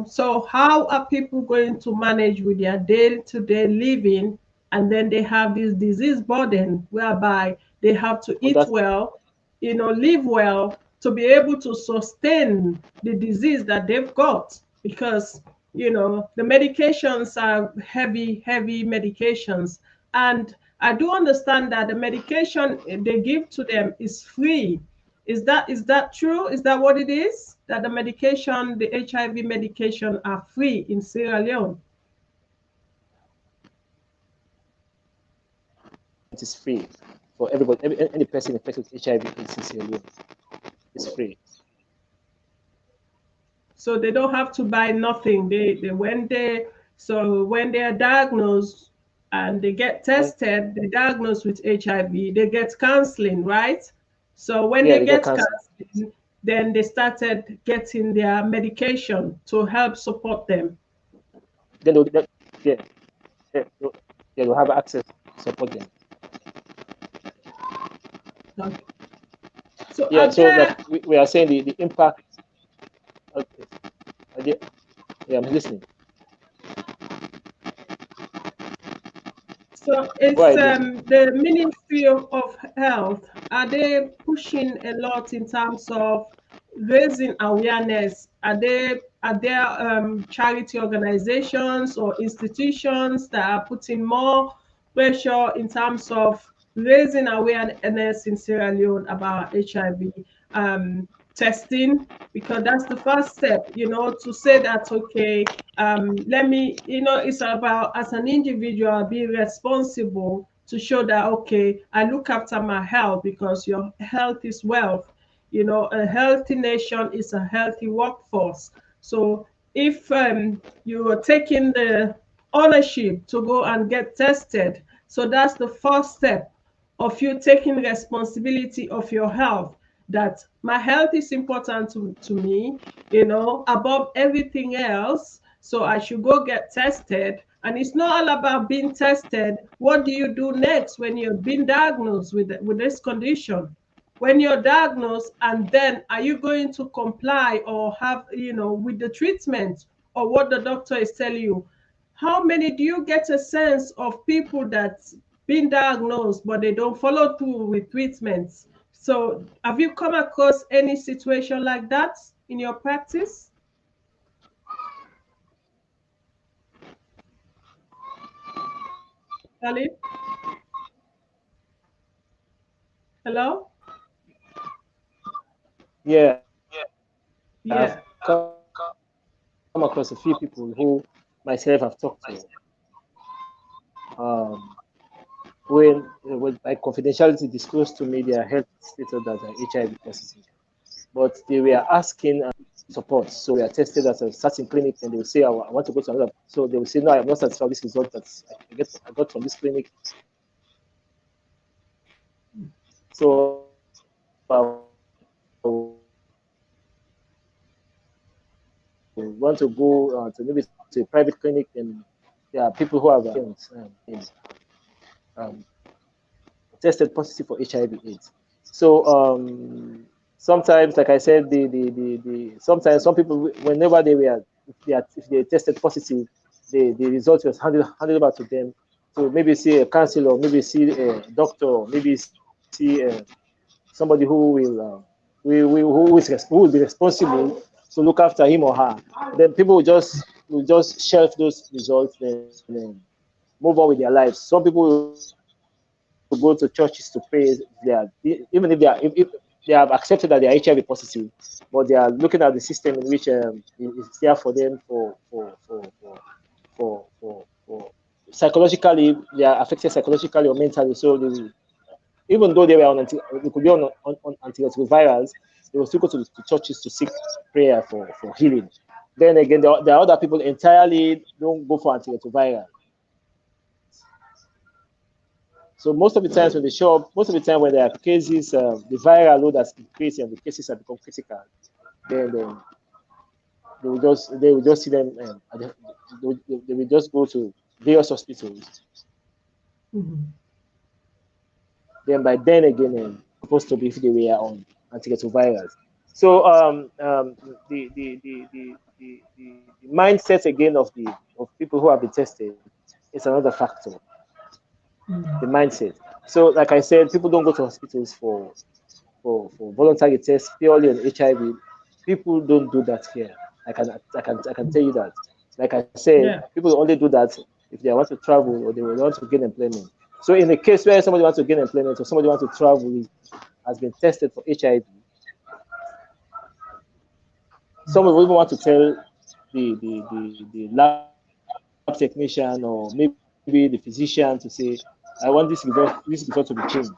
so how are people going to manage with their day-to-day living, and then they have this disease burden whereby they have to On eat that, well, live well, to be able to sustain the disease that they've got, because the medications are heavy medications. And I do understand that the medication they give to them is free. Is that true? Is that what it is? That the medication, the HIV medication, are free in Sierra Leone? it is free for everybody. Any person infected with HIV in Sierra Leone is free. So they don't have to buy nothing. When they are diagnosed and they get When, tested, they're diagnosed with HIV, they get counseling, right? So when yeah, they they get get cancer. counseling, then they started getting their medication to help support them. Then yeah, yeah, they'll have access to support them. Okay. So Yeah, are so like there we are saying the impact. Okay, yeah, yeah, I'm listening. So Go it's ahead, Betty. the Ministry of Health. Are they pushing a lot in terms of raising awareness? Are there charity organizations or institutions that are putting more pressure in terms of raising awareness in Sierra Leone about HIV testing? Because that's the first step, to say that, okay, let me, it's about, as an individual, be responsible to show that, okay, I look after my health, because your health is wealth. A healthy nation is a healthy workforce. So if you are taking the ownership to go and get tested, so that's the first step of you taking responsibility of your health, that my health is important to me, above everything else. So I should go get tested. And it's not all about being tested. What do you do next when you've been diagnosed with this condition? When you're diagnosed, and then are you going to comply or have, with the treatment or what the doctor is telling you? How many do you get a sense of people that's been diagnosed but they don't follow through with treatments? So have you come across any situation like that in your practice, Ali? Hello? Yeah, I've Yeah. come across a few people who myself have talked to. When by confidentiality disclosed to me their health status that are HIV positive, but they were asking support. So we are tested at a certain clinic, and they will say, I want to go to another. So they will say, no, I am not satisfied with this result that I got from this clinic. So I want to go to maybe to a private clinic, and there are people who have um, tested positive for HIV/AIDS. So sometimes, like I said, sometimes some people, whenever if they tested positive, the result was handed over to them to maybe see a counselor, maybe see a doctor, maybe see somebody who will be responsible to look after him or her. Then people will just shelf those results and move on with their lives. Some people will go to churches to pray. Even if they have accepted that they are HIV positive, but they are looking at the system in which is there for them for psychologically, they are affected psychologically or mentally. So even though they were they could be on antiretrovirals, they will still go to churches to seek prayer for healing. Then again, there are other people entirely don't go for antiretroviral. So most of the times when they show up, most of the time when there are cases, the viral load has increased and the cases have become critical, then they will just see them, they will just go to various hospitals. Mm-hmm. Then by then again, supposed to be if they were on antiretrovirals. So the mindset again of people who have been tested is another factor. The mindset. So like I said, people don't go to hospitals for voluntary tests purely on HIV. People don't do that here. I can tell you that. Like I said, Yeah. people only do that if they want to travel or they want to gain employment. So in the case where somebody wants to gain employment or somebody wants to travel, has been tested for HIV, some will even want to tell the lab technician or maybe the physician to say, I want this result to be changed.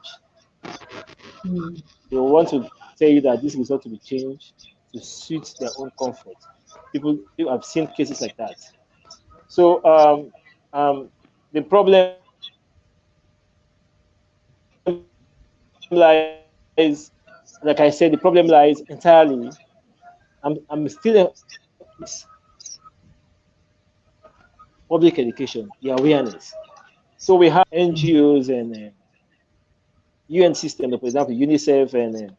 Mm. They will want to tell you that this result to be changed to suit their own comfort. People have seen cases like that. So the problem lies, like I said, the problem lies entirely. I'm still public education, the awareness. So we have NGOs and UN system, for example, UNICEF and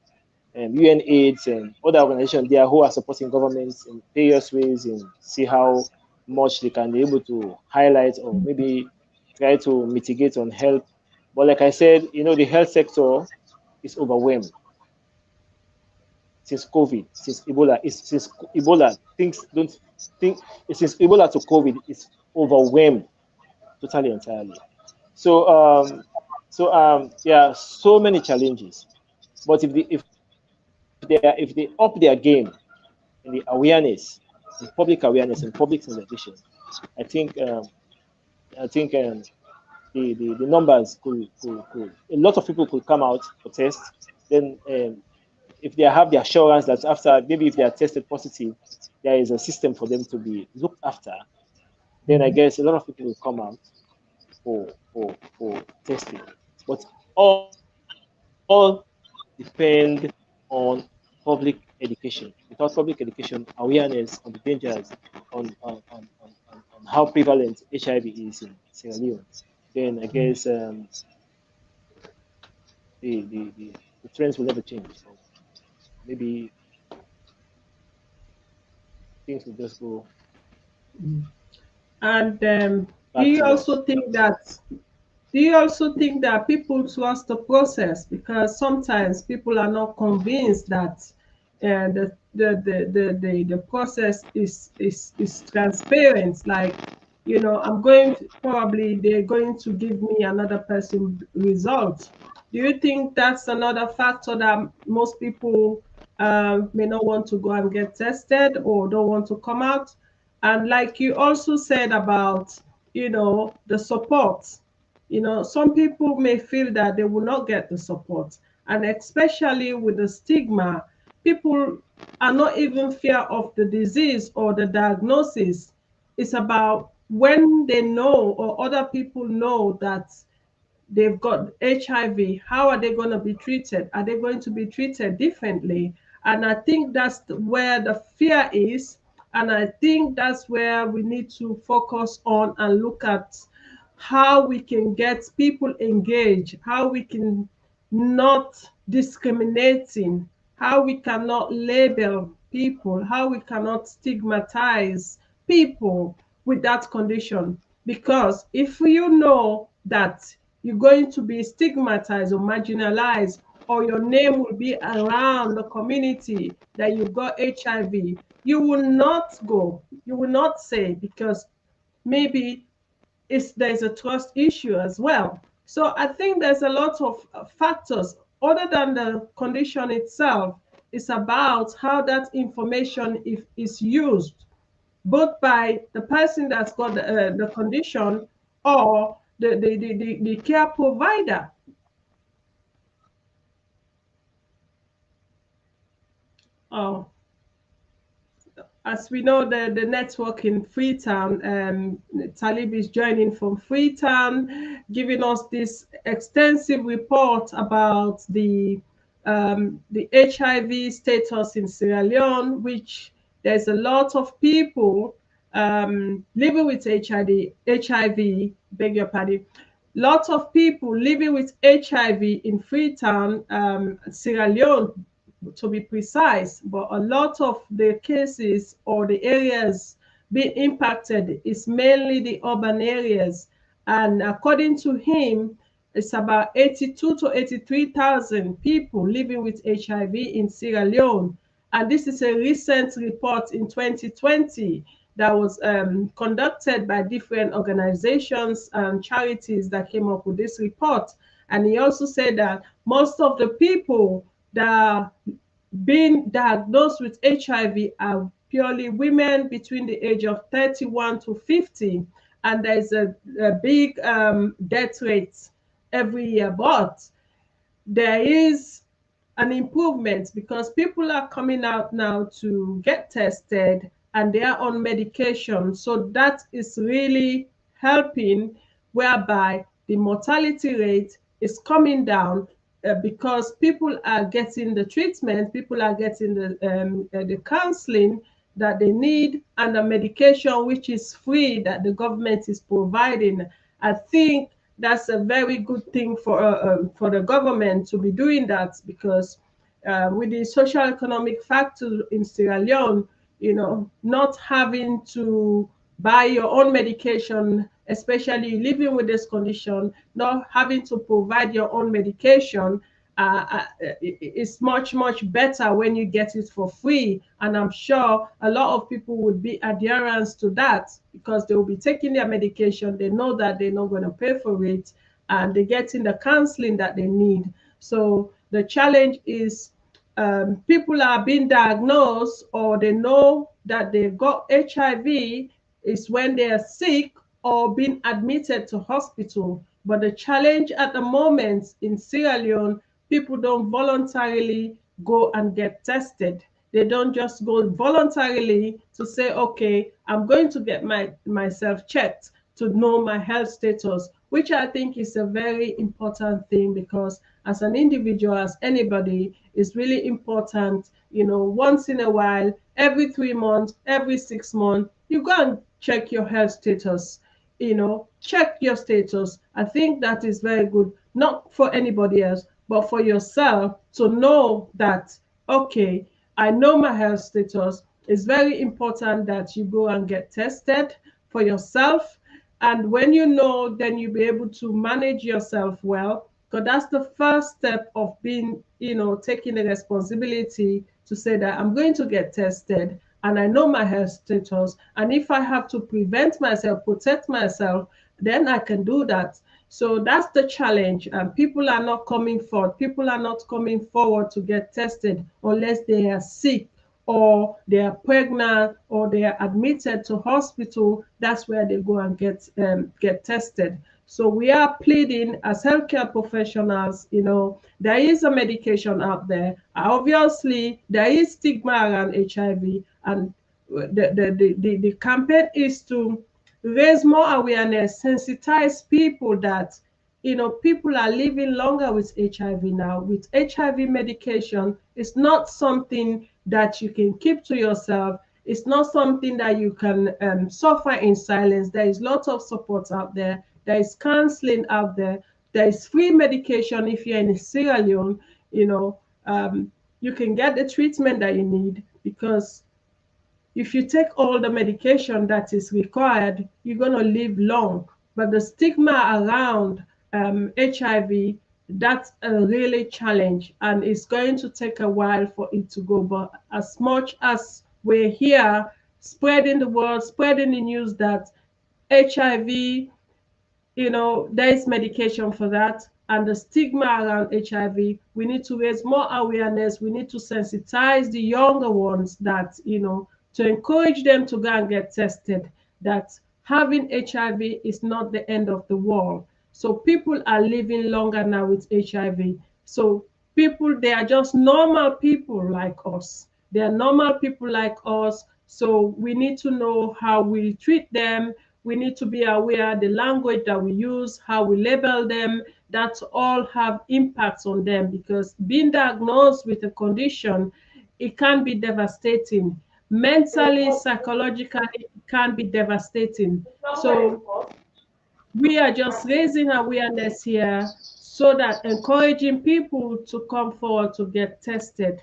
UN AIDS and other organizations there who are supporting governments in various ways and see how much they can be able to highlight or maybe try to mitigate on health. But like I said, the health sector is overwhelmed since COVID, since Ebola, things don't think since Ebola to COVID, it's overwhelmed totally entirely. So yeah, so many challenges. But if they up their game in the awareness, in public awareness and public sensitization, I think the numbers could a lot of people could come out for tests. Then if they have the assurance that after maybe if they are tested positive, there is a system for them to be looked after, then I guess a lot of people will come out for testing. But all depend on public education. Without public education, awareness on the dangers, on how prevalent HIV is in Sierra Leone, then I guess the trends will never change. So maybe things will just go And back to that. do you also think that people trust the process, because sometimes people are not convinced that the process is transparent. Like, probably they're going to give me another person result. Do you think that's another factor that most people may not want to go and get tested or don't want to come out? And like you also said about, the support, some people may feel that they will not get the support. And especially with the stigma, people are not even fear of the disease or the diagnosis. It's about when they know or other people know that they've got HIV, how are they going to be treated? Are they going to be treated differently? And I think that's where the fear is. And I think that's where we need to focus on and look at how we can get people engaged, how we can not discriminating, how we cannot label people, how we cannot stigmatize people with that condition. Because if you know that you're going to be stigmatized or marginalized, or your name will be around the community that you've got HIV, you will not go, you will not say, because maybe there's a trust issue as well. So I think there's a lot of factors other than the condition itself. It's about how that information is used, both by the person that's got the condition or the care provider. Oh, as we know, the network in Freetown, Talib is joining from Freetown, giving us this extensive report about the HIV status in Sierra Leone, which there's a lot of people living with HIV, beg your pardon, lots of people living with HIV in Freetown, Sierra Leone, to be precise, but a lot of the cases or the areas being impacted is mainly the urban areas. And according to him, it's about 82 to 83,000 people living with HIV in Sierra Leone. And this is a recent report in 2020 that was conducted by different organizations and charities that came up with this report. And he also said that most of the people that are being diagnosed with HIV are purely women between the age of 31 to 50. And there's a big death rate every year. But there is an improvement because people are coming out now to get tested and they are on medication. So that is really helping, whereby the mortality rate is coming down because people are getting the treatment, people are getting the counseling that they need, and the medication which is free that the government is providing. I think that's a very good thing for the government to be doing that, because with the social economic factor in Sierra Leone, not having to buy your own medication, especially living with this condition, not having to provide your own medication, is much, much better when you get it for free. And I'm sure a lot of people would be adherents to that because they will be taking their medication. They know that they're not going to pay for it, and they're getting the counseling that they need. So the challenge is people are being diagnosed, or they know that they've got HIV is when they are sick or being admitted to hospital. But the challenge at the moment in Sierra Leone, people don't voluntarily go and get tested. They don't just go voluntarily to say, okay, I'm going to get myself checked to know my health status, which I think is a very important thing, because as an individual, as anybody, is really important. Once in a while, every 3 months, every 6 months, you go and check your health status. Check your status. I think that is very good, not for anybody else, but for yourself, to know that, okay, I know my health status. It's very important that you go and get tested for yourself. And when you know, then you'll be able to manage yourself well, because that's the first step of being, taking the responsibility to say that I'm going to get tested and I know my health status. And if I have to prevent myself, protect myself, then I can do that. So that's the challenge. And people are not coming forward. People are not coming forward to get tested unless they are sick, or they are pregnant, or they are admitted to hospital. That's where they go and get tested. So we are pleading as healthcare professionals. There is a medication out there. Obviously, there is stigma around HIV, and the campaign is to raise more awareness, sensitize people that people are living longer with HIV now. With HIV medication, it's not something that you can keep to yourself. It's not something that you can suffer in silence. There is lots of support out there. There is counseling out there. There is free medication if you're in Sierra Leone. You can get the treatment that you need, because if you take all the medication that is required, you're going to live long. But the stigma around HIV, that's a really challenge, and it's going to take a while for it to go. But as much as we're here spreading the word, spreading the news that HIV, there is medication for that, and the stigma around HIV, we need to raise more awareness. We need to sensitize the younger ones that, to encourage them to go and get tested, that having HIV is not the end of the world. So people are living longer now with HIV. So people, they are just normal people like us. They are normal people like us. So we need to know how we treat them. We need to be aware the language that we use, how we label them. That all have impacts on them, because being diagnosed with a condition, it can be devastating. Mentally, psychologically, it can be devastating. So we are just raising awareness here, so that encouraging people to come forward to get tested.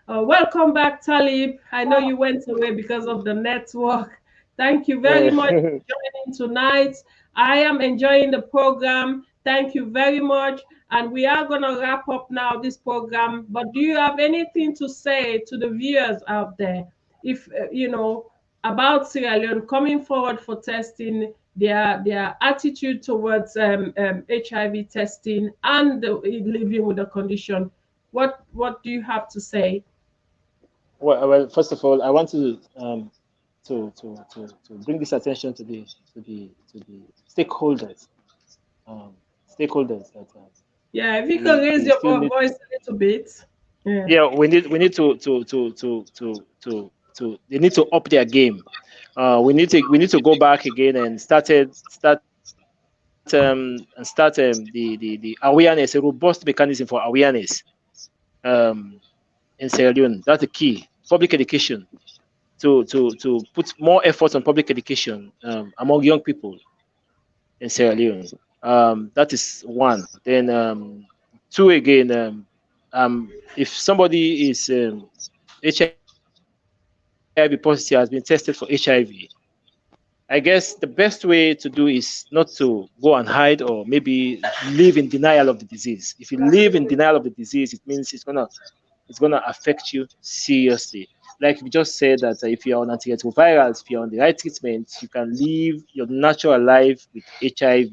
Welcome back, Talib. I know you went away because of the network. Thank you very much for joining tonight. I am enjoying the program. Thank you very much. And we are going to wrap up now this program. But do you have anything to say to the viewers out there? If, about Sierra Leone coming forward for testing, their attitude towards HIV testing and living with the condition. What do you have to say? Well, first of all, I want to bring this attention to the stakeholders, um, stakeholders that Yeah, if you can raise we your still need. voice a little bit. Yeah. Yeah, we need to they need to up their game. We need to go back again and start the awareness, a robust mechanism for awareness in Sierra Leone. That's the key. Public education, to put more effort on public education among young people in Sierra Leone. That is one. Then two again. If somebody is HIV positive, has been tested for HIV, I guess the best way to do is not to go and hide or maybe live in denial of the disease. If you live in denial of the disease, it means it's gonna affect you seriously. Like we just said that if you're on antiretrovirals, if you're on the right treatment, you can live your natural life with HIV.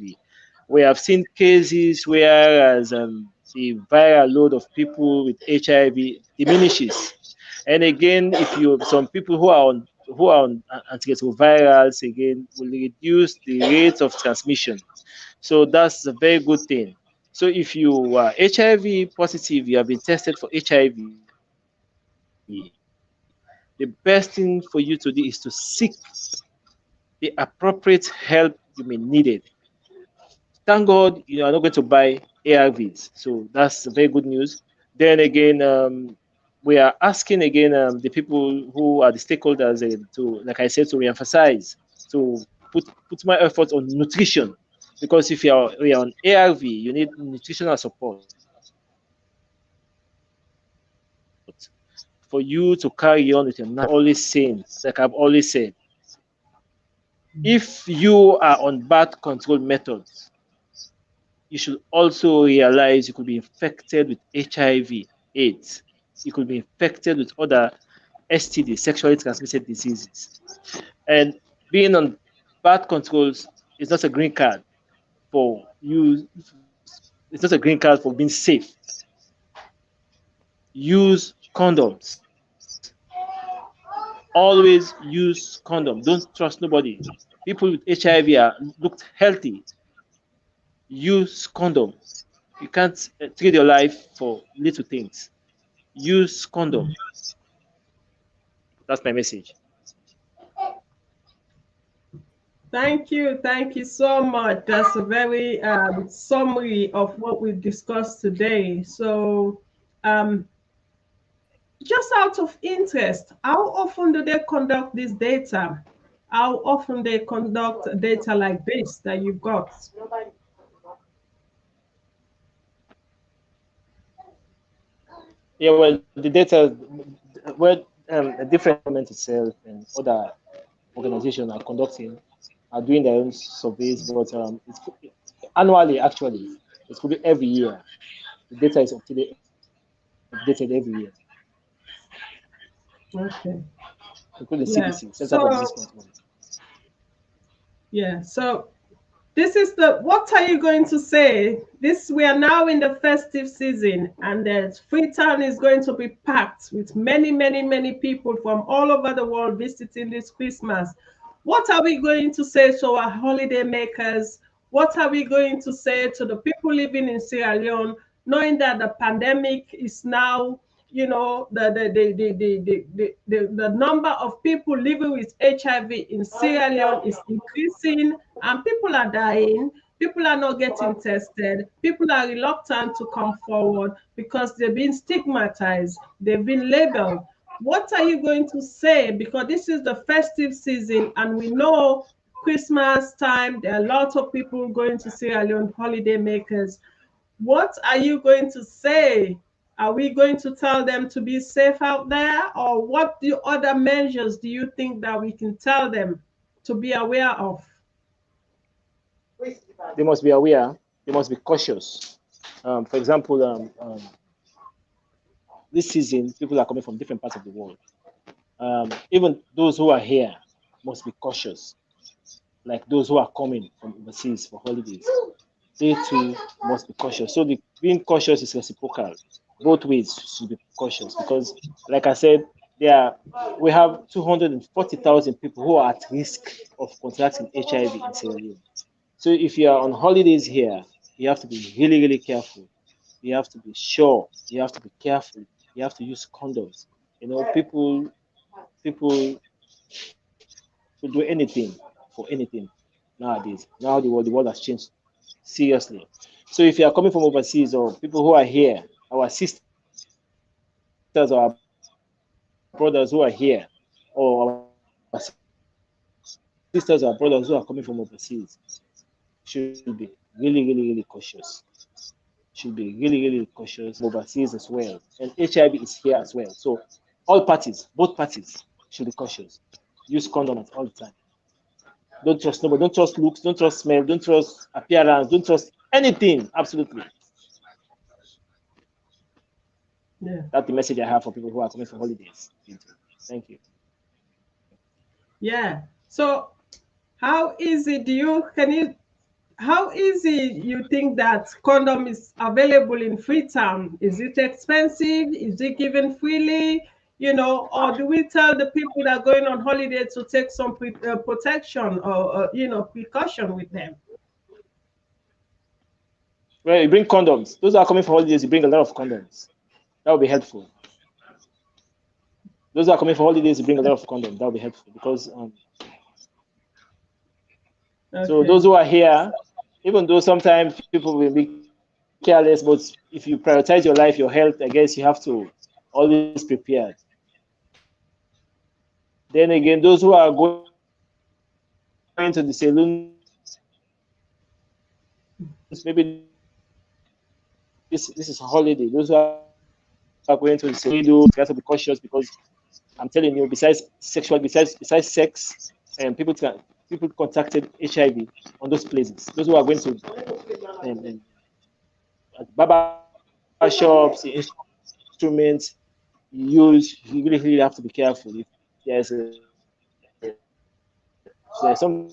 We have seen cases where as the viral load of people with HIV diminishes. And again, if you some people who are on antiretrovirals again will reduce the rate of transmission. So that's a very good thing. So if you are HIV positive, you have been tested for HIV, the best thing for you to do is to seek the appropriate help you may need it. Thank God you are not going to buy ARVs. So that's very good news. Then again, we are asking again the people who are the stakeholders to, like I said, to reemphasize, to put more effort on nutrition, because if you're on ARV, you need nutritional support for you to carry on with your natural life. Always saying, like I've always said, if you are on birth control methods, you should also realize you could be infected with HIV, AIDS. You could be infected with other STD, sexually transmitted diseases. And being on birth controls is not a green card for you. It's not a green card for being safe. Use condoms. Always use condom. Don't trust nobody. People with HIV are looked healthy. Use condom. You can't trade your life for little things. Use condom. That's my message. Thank you so much. That's a very summary of what we've discussed today. So, um, just out of interest, how often do they conduct this data? How often they conduct data like this that you've got? Yeah, well, the data, well, a different government itself and other organizations are doing their own surveys, but it's annually actually. It could be every year. The data is updated every year, Okay. including Yeah. CDC, Center for Disease So, Control. yeah. So this is the, what are you going to say? This, we are now in the festive season, and the Freetown is going to be packed with many, many, many people from all over the world visiting this Christmas. What are we going to say to our holiday makers? What are we going to say to the people living in Sierra Leone, knowing that the pandemic is now you know, the number of people living with HIV in Sierra Leone is increasing, and people are dying. People are not getting tested. People are reluctant to come forward because they've been stigmatized. They've been labeled. What are you going to say? Because this is the festive season, and we know Christmas time, there are lots of people going to Sierra Leone, holiday makers. What are you going to say? Are we going to tell them to be safe out there? Or what other measures do you think that we can tell them to be aware of? They must be aware. They must be cautious. For example, this season, people are coming from different parts of the world. Even those who are here must be cautious. Like those who are coming from overseas for holidays, they too must be cautious. So being cautious is reciprocal. Both ways should be cautious because, like I said, we have 240,000 people who are at risk of contracting HIV in Sierra Leone. So if you are on holidays here, you have to be really, really careful. You have to be sure. You have to be careful. You have to use condoms. You know, people will do anything for anything nowadays. Now the world has changed seriously. So if you are coming from overseas or people who are here, our sisters or our brothers who are here, or our sisters or brothers who are coming from overseas, should be really, really, really cautious. Should be really, really cautious overseas as well. And HIV is here as well. So all parties, both parties, should be cautious. Use condom at all the time. Don't trust nobody. Don't trust looks. Don't trust smell. Don't trust appearance. Don't trust anything. Absolutely. Yeah. That's the message I have for people who are coming for holidays. Thank you. Yeah. So how easy how easy you think that condom is available in Freetown? Is it expensive? Is it given freely? You know, or do we tell the people that are going on holiday to take some protection or you know, precaution with them? Well, you bring condoms. Those who are coming for holidays, you bring a lot of condoms. That will be helpful. Those who are coming for holidays, you bring a lot of condoms. That will be helpful because so those who are here, even though sometimes people will be careless, but if you prioritize your life, your health, I guess you have to always prepare. Then again, those who are going to the saloons, maybe this is a holiday. Those who are going to the saloon, you have to be cautious because I'm telling you, besides sex, and people contacted HIV on those places. Those who are going to barber shops, instruments, you really, really have to be careful. If there's something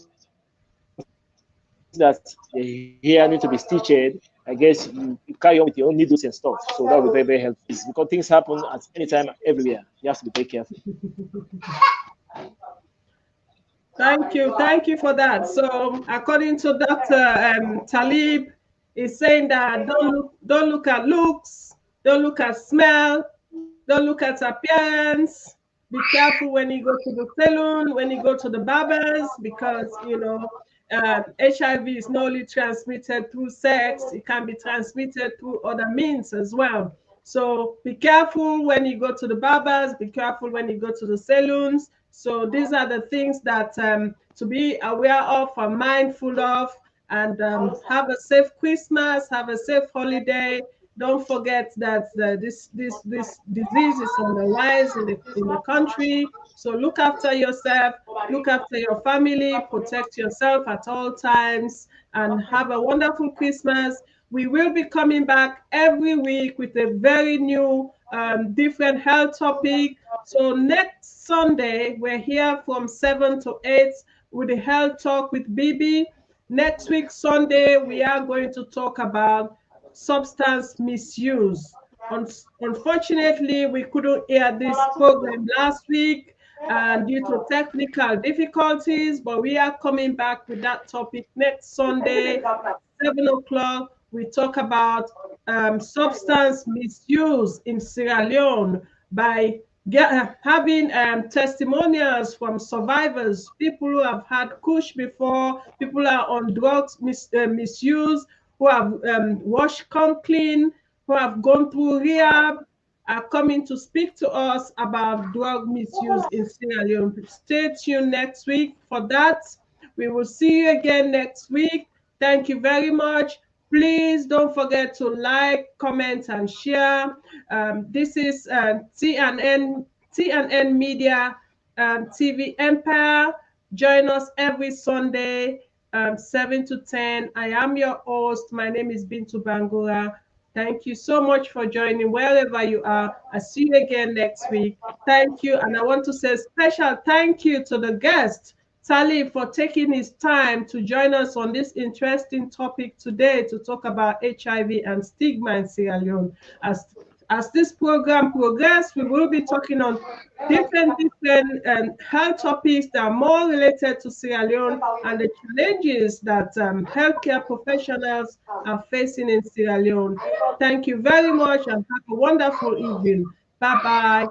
that the hair need to be stitched, I guess you carry on with your own needles and stuff. So that will be very, very helpful because things happen at any time, everywhere. You have to be very careful. Thank you for that. So, according to Dr. Talib, is saying that don't look at looks, don't look at smell, don't look at appearance. Be careful when you go to the salon, when you go to the barbers, because you know HIV is not only transmitted through sex; it can be transmitted through other means as well. So be careful when you go to the barbers. Be careful when you go to the salons. So these are the things that to be aware of and mindful of, and have a safe Christmas, have a safe holiday. Don't forget that this disease is on the rise in the country. So look after yourself, look after your family, protect yourself at all times, and have a wonderful Christmas. We will be coming back every week with a very new, different health topic. So next Sunday, we're here from 7 to 8 with the health talk with Bibi. Next week, Sunday, we are going to talk about substance misuse. Unfortunately, we couldn't hear this program last week due to technical difficulties, but we are coming back with that topic next Sunday, 7 o'clock. We talk about substance misuse in Sierra Leone by having testimonials from survivors, people who have had kush before, people who are on drugs misuse, who have washed come clean, who have gone through rehab, are coming to speak to us about drug misuse in Sierra Leone. Stay tuned next week for that. We will see you again next week. Thank you very much. Please don't forget to like, comment, and share. This is TNN Media TV Empire. Join us every Sunday, 7 to 10. I am your host. My name is Bintu Bangura. Thank you so much for joining wherever you are. I'll see you again next week. Thank you. And I want to say special thank you to the guest, Salih, for taking his time to join us on this interesting topic today to talk about HIV and stigma in Sierra Leone. As this program progresses, we will be talking on different health topics that are more related to Sierra Leone and the challenges that healthcare professionals are facing in Sierra Leone. Thank you very much and have a wonderful evening. Bye-bye.